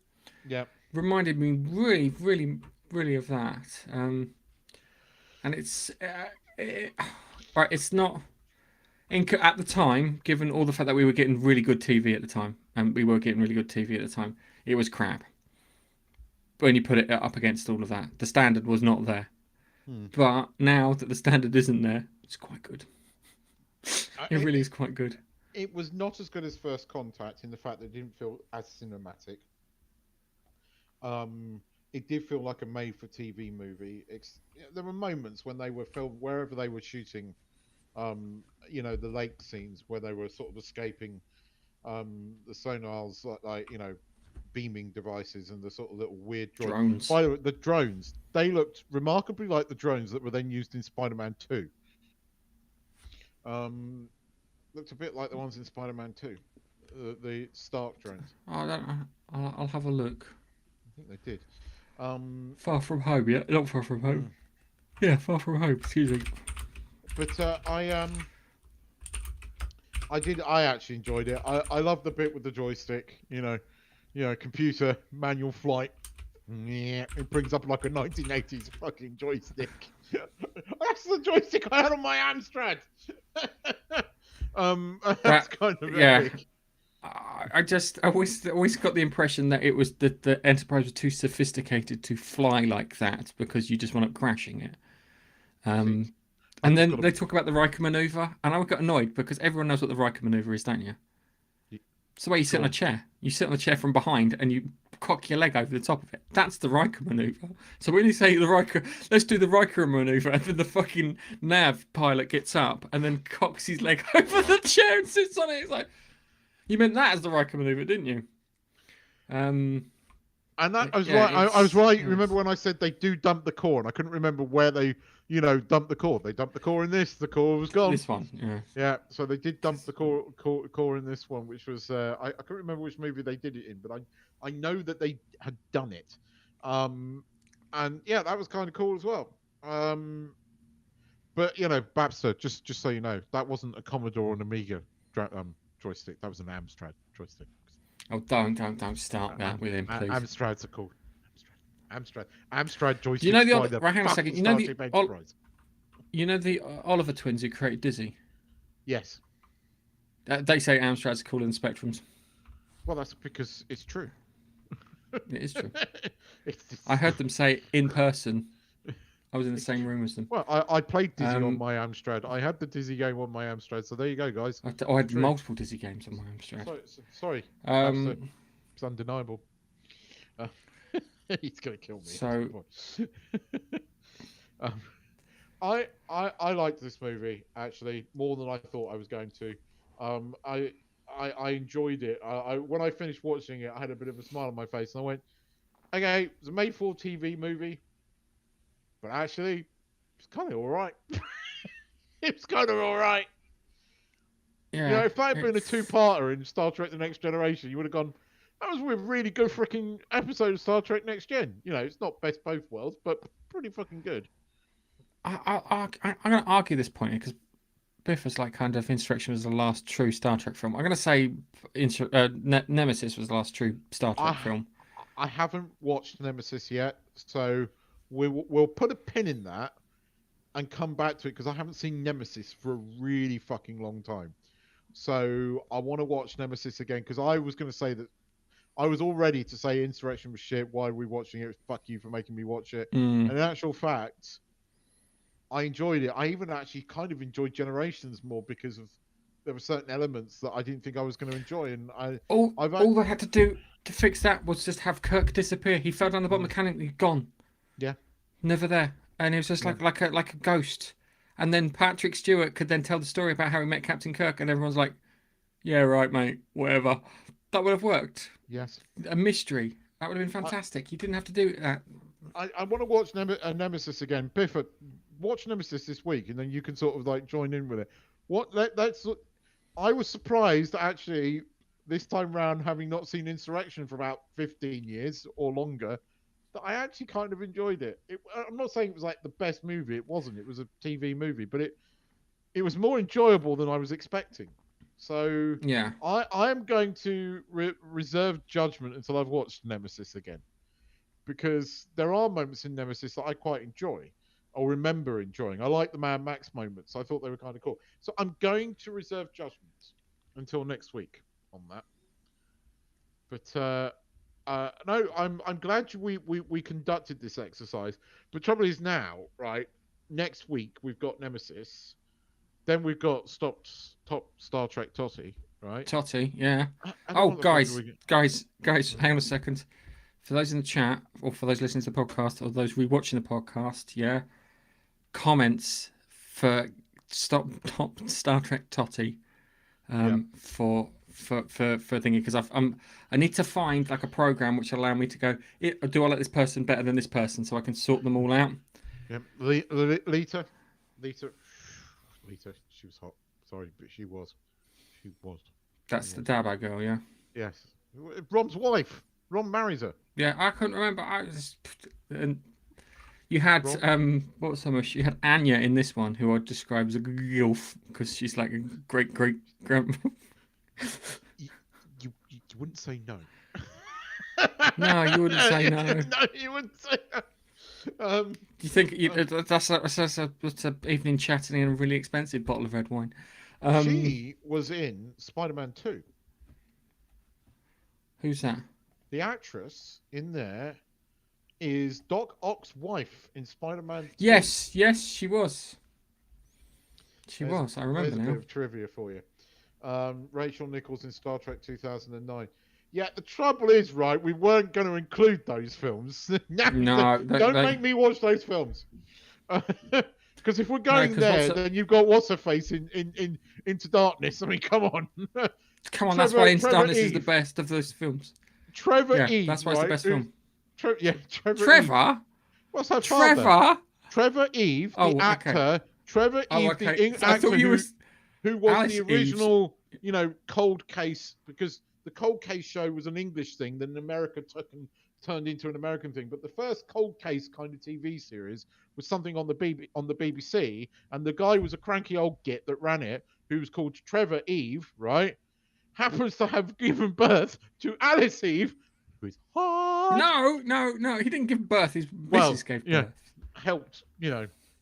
Yeah, reminded me really, really, really of that. And it's right. It's not at the time, given all the fact that we were getting really good TV at the time, it was crap. When you put it up against all of that, the standard was not there. But now that the standard isn't there, it's quite good. It really is quite good. It was not as good as First Contact in the fact that it didn't feel as cinematic. It did feel like a made-for-TV movie. There were moments when they were filmed wherever they were shooting, the lake scenes where they were sort of escaping the sonars, like beaming devices and the sort of little weird drones. By the way, the drones, they looked remarkably like the drones that were then used in Spider-Man 2. Looked a bit like the ones in Spider-Man 2, the Stark drones. I'll have a look. I think they did. Far From Home, yeah, not Far From Home. Yeah, Far From Home. Excuse me. But I actually enjoyed it. I love the bit with the joystick. Computer manual flight. Yeah, it brings up like a 1980s fucking joystick. That's the joystick I had on my Amstrad. That's kind of epic. I always got the impression that it was that the Enterprise was too sophisticated to fly like that because you just wound up crashing it. See, I And just then got they talk about the Riker maneuver, and I got annoyed because everyone knows what the Riker maneuver is, don't you? It's the way you sit Go on a on. chair. You sit on a chair from behind and you cock your leg over the top of it. That's the Riker maneuver. So when you say the Riker, let's do the Riker maneuver, and then the fucking nav pilot gets up and then cocks his leg over the chair and sits on it. It's like, you meant that as the Riker maneuver, didn't you? And that I was Yeah, right. I was right. yeah. Remember when I said they do dump the core, and I couldn't remember where they, dumped the core. They dumped the core in this. The core was gone. This one, yeah. Yeah, so they did dump the core in this one, which was I couldn't remember which movie they did it in, but I know that they had done it, and yeah, that was kind of cool as well. But Babster, just so you know, that wasn't a Commodore or an Amiga joystick. That was an Amstrad joystick. Oh, don't start that with him, please. Amstrads are called Amstrad joysticks. Do you know by the hang on a second. fucking You know the Starship Enterprise. Oliver twins who created Dizzy. Yes. They say Amstrad's cooler than Spectrums. Well, that's because it's true. It is true. It's I heard them say it in person. I was in the same room as them. Well, I played Dizzy on my Amstrad. I had the Dizzy game on my Amstrad, so there you go, guys. I had multiple Dizzy games on my Amstrad. Sorry. It's undeniable. He's gonna kill me. So, I liked this movie actually more than I thought I was going to. I enjoyed it. When I finished watching it, I had a bit of a smile on my face, and I went, "Okay, it's a made-for-TV movie, but actually, it's kind of all right. It's kind of all right." yeah. If that had been a two-parter in Star Trek: The Next Generation, you would have gone, "That was a really good freaking episode of Star Trek Next Gen." It's not best both worlds, but pretty fucking good. I'm going to argue this point because Biff was like kind of Insurrection was the last true Star Trek film. I'm going to say Nemesis was the last true Star Trek film. I haven't watched Nemesis yet, so we'll put a pin in that and come back to it because I haven't seen Nemesis for a really fucking long time. So I want to watch Nemesis again because I was going to say that I was all ready to say Insurrection was shit. Why are we watching it? Fuck you for making me watch it. And in actual fact, I enjoyed it. I even actually kind of enjoyed Generations more because there were certain elements that I didn't think I was going to enjoy. And all they had to do to fix that was just have Kirk disappear. He fell down the bottom mechanically, gone. Yeah. Never there. And it was just like a ghost. And then Patrick Stewart could then tell the story about how he met Captain Kirk, and everyone's like, "Yeah, right, mate, whatever." That would have worked. Yes. A mystery. That would have been fantastic. You didn't have to do that. I want to watch Nemesis again. Biff, watch Nemesis this week, and then you can sort of like join in with it. I was surprised actually this time round, having not seen Insurrection for about 15 years or longer, that I actually kind of enjoyed it. I'm not saying it was like the best movie. It wasn't. It was a TV movie, but it was more enjoyable than I was expecting. So yeah, I am going to reserve judgment until I've watched Nemesis again, because there are moments in Nemesis that I quite enjoy or remember enjoying. I like the Mad Max moments. I thought they were kind of cool. So I'm going to reserve judgment until next week on that. But no, I'm glad we conducted this exercise. But trouble is now, right? Next week we've got Nemesis. Then we've got top Star Trek Totty, right? Totty, yeah. Oh, guys, hang on a second. For those in the chat, or for those listening to the podcast, or those rewatching the podcast, yeah, comments for top Star Trek Totty, for thingy, because I need to find like a program which allow me to go, do I like this person better than this person, so I can sort them all out. Yeah, Lita, she was hot. Sorry, but she was. That's the Dabo girl, yeah. Yes, Rom's wife. Rom marries her. Yeah, I couldn't remember. And you had what was so much? You had Anya in this one, who I describe as a gilf because she's like a great grandma. You wouldn't say no. No, you wouldn't say no. No, you wouldn't say no. Do you think that's a evening chatting in a really expensive bottle of red wine? She was in Spider-Man 2. Who's that? The actress in there is Doc Ock's wife in Spider-Man 2. Yes, she was. I remember there's a now. bit of trivia for you. Rachel Nichols in Star Trek 2009. Yeah, the trouble is, right, we weren't going to include those films. No, Don't make me watch those films. Because if we're going there, then you've got What's-Her-Face in Into Darkness. I mean, come on. Come on, that's why Into Darkness is the best of those films. Trevor Eve, that's why it's the best film. Trevor Eve. What's her father? Trevor Eve, the actor. Okay. Trevor Eve, the actor who was Alice the original, cold case, because the cold case show was an English thing, then America turned into an American thing. But the first cold case kind of TV series was something on the BBC, and the guy was a cranky old git that ran it, who was called Trevor Eve, right? Happens to have given birth to Alice Eve, who is hard. No, he didn't give birth. His missus gave birth. Helped,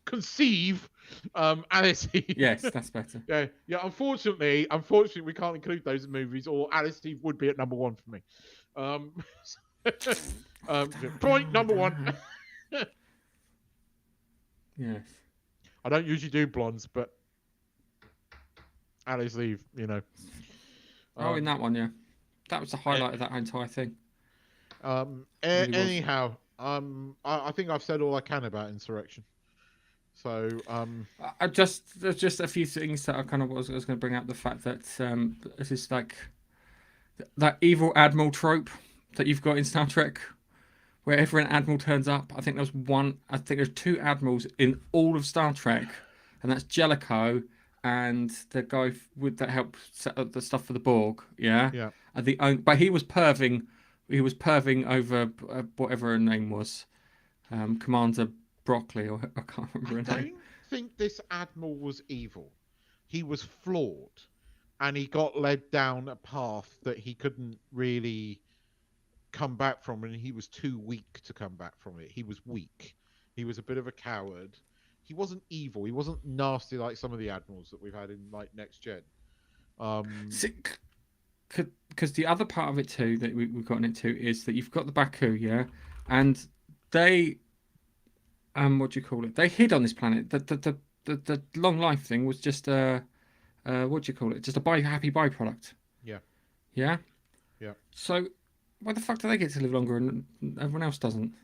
conceive Alice Eve. Yes, that's better. Yeah. Unfortunately, we can't include those movies, or Alice Eve would be at number one for me. Point number one. Yes. I don't usually do blondes, but Alice Eve, in that one, yeah. That was the highlight of that entire thing. Anyhow, I think I've said all I can about Insurrection. So, there's just a few things that I was going to bring up. The fact that this is like that evil admiral trope that you've got in Star Trek, wherever an admiral turns up. I think there's two admirals in all of Star Trek, and that's Jellicoe and the guy that helped set up the stuff for the Borg. Yeah. But he was perving. He was perving over whatever her name was, Commander Broccoli, or I can't remember her name. I don't think this admiral was evil. He was flawed, and he got led down a path that he couldn't really come back from, and he was too weak to come back from it. He was weak. He was a bit of a coward. He wasn't evil. He wasn't nasty like some of the admirals that we've had in Next Gen. Because the other part of it too that we've gotten into is that you've got the Baku, yeah, and they, what do you call it? They hid on this planet. The long life thing was just what do you call it? Just a happy byproduct. Yeah. So why the fuck do they get to live longer and everyone else doesn't?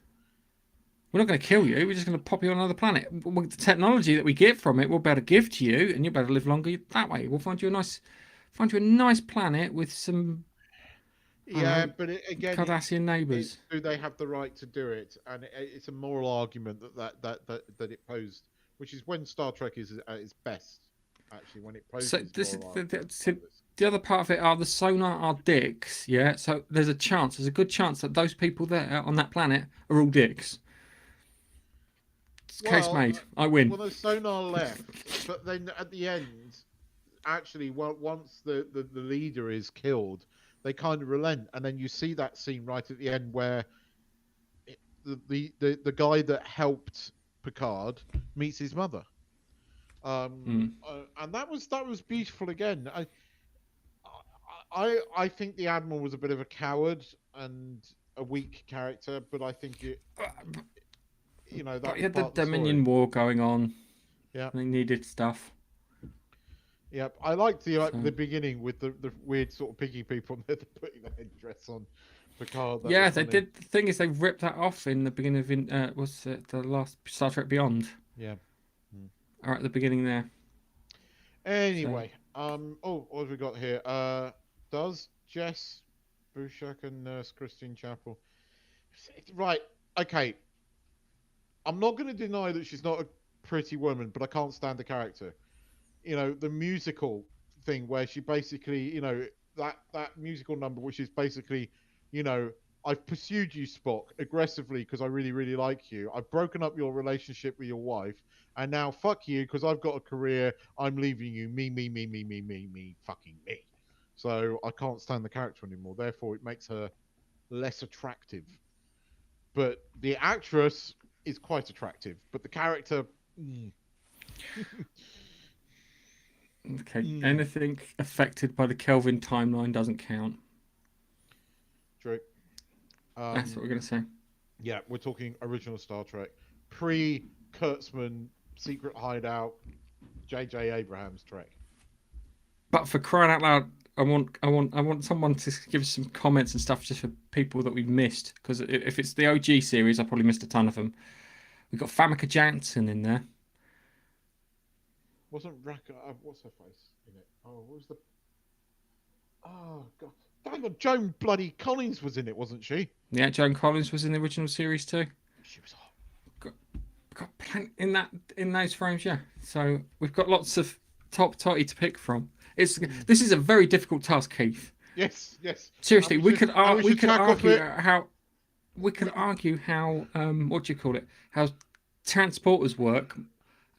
We're not going to kill you. We're just going to pop you on another planet. With the technology that we get from it, we'll be able to give to you, and you'll be able to live longer that way. We'll find you a nice planet with some but again, Cardassian neighbours. Do they have the right to do it? And it's a moral argument that it posed, which is when Star Trek is at its best, actually, when it poses. So the other part of it are the sonar are dicks, yeah. So there's a good chance that those people there on that planet are all dicks. Case made. I win. Well, the sonar left, but then at the end, actually, once the leader is killed, they kind of relent, and then you see that scene right at the end where the guy that helped Picard meets his mother, and that was beautiful again. I think the Admiral was a bit of a coward and a weak character, but I think it. That you had the Dominion War going on. Yeah, they needed stuff. Yep, I liked the beginning with the weird sort of piggy people there putting the headdress on Picard. Yeah, they did. The thing is, they ripped that off in the beginning of was it the last Star Trek Beyond? Yeah. Or at the beginning there. Anyway, what have we got here? Does Jess Bouchak nurse Christine Chapel? Right. Okay. I'm not going to deny that she's not a pretty woman, but I can't stand the character. The musical thing where she basically, that musical number, which is basically, I've pursued you, Spock, aggressively because I really, really like you. I've broken up your relationship with your wife, and now fuck you because I've got a career. I'm leaving you. Me, fucking me. So I can't stand the character anymore. Therefore, it makes her less attractive. But the actress is quite attractive, but the character. Okay, anything affected by the Kelvin timeline doesn't count. True. That's what we're gonna say. Yeah, we're talking original Star Trek, pre-Kurtzman, Secret Hideout, J.J. Abrams Trek. But for crying out loud, I want someone to give us some comments and stuff just for people that we've missed. Because if it's the OG series, I probably missed a ton of them. We've got Famke Janssen in there. Wasn't Raka? What's her face in it? Oh, what was the? Oh God! Damn it, Joan bloody Collins was in it, wasn't she? Yeah, Joan Collins was in the original series too. She was hot. Got plenty in those frames, yeah. So we've got lots of top totty to pick from. This is a very difficult task, Keith. Yes. Seriously, we could argue how what do you call it? How transporters work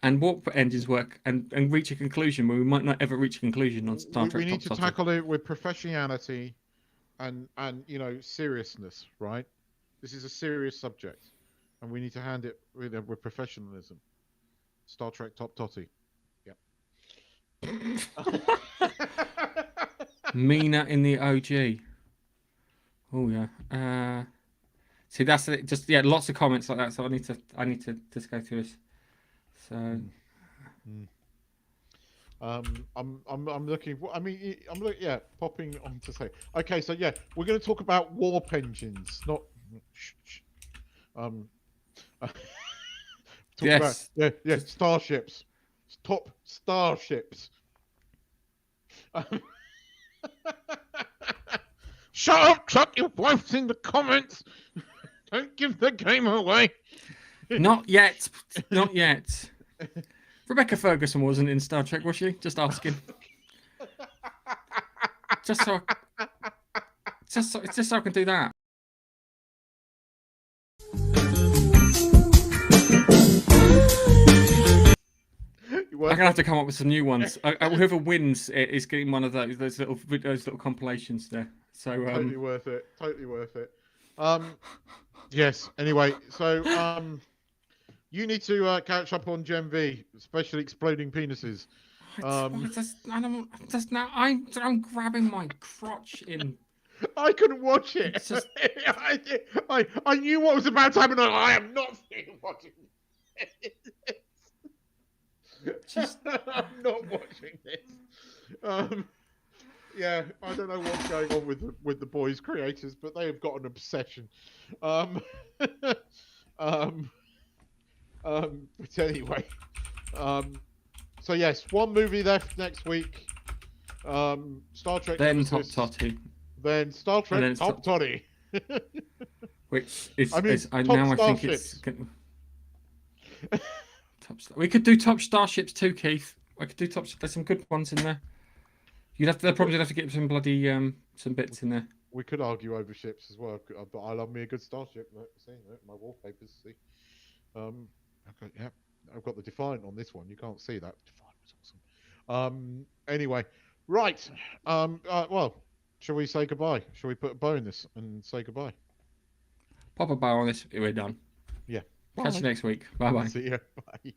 and warp engines work and reach a conclusion where we might not ever reach a conclusion on Star Trek. We need to tackle it with professionality and seriousness, right? This is a serious subject, and we need to hand it with professionalism. Star Trek Top Totty. Mina in the OG. Oh yeah. See, that's it. Just lots of comments like that. So I need to just go through this. So. I'm looking. I mean, I'm looking. Yeah, popping on to say. Okay, so yeah, we're going to talk about warp engines, not. Yes. About, yeah, starships, top starships. Shut up, Chuck! Your wife's in the comments. Don't give the game away. Not yet. Not yet. Rebecca Ferguson wasn't in Star Trek, was she? Just asking. just so I can do that. I'm gonna have to come up with some new ones. Whoever wins is getting one of those little compilations there. So totally worth it. Yes. Anyway, so you need to catch up on Gen V, especially exploding penises. I'm grabbing my crotch in. I couldn't watch it. Just... I knew what was about to happen. I am not watching this. I'm not watching this. Yeah, I don't know what's going on with the boys' creators, but they have got an obsession. But anyway, so yes, one movie left next week. Star Trek. Then Top Totty. Then Star Trek Top Totty. Which is, I think it's. We could do Top Starships too, Keith. I could do Top. There's some good ones in there. They'll probably have to get some bloody some bits in there. We could argue over ships as well, but I love me a good starship. See, my wallpapers. See, I've got the Defiant on this one. You can't see that. Defiant was awesome. Anyway, right. Well, shall we say goodbye? Shall we put a bow in this and say goodbye? Pop a bow on this. We're done. Yeah. Catch you next week. Bye bye. See ya. Bye.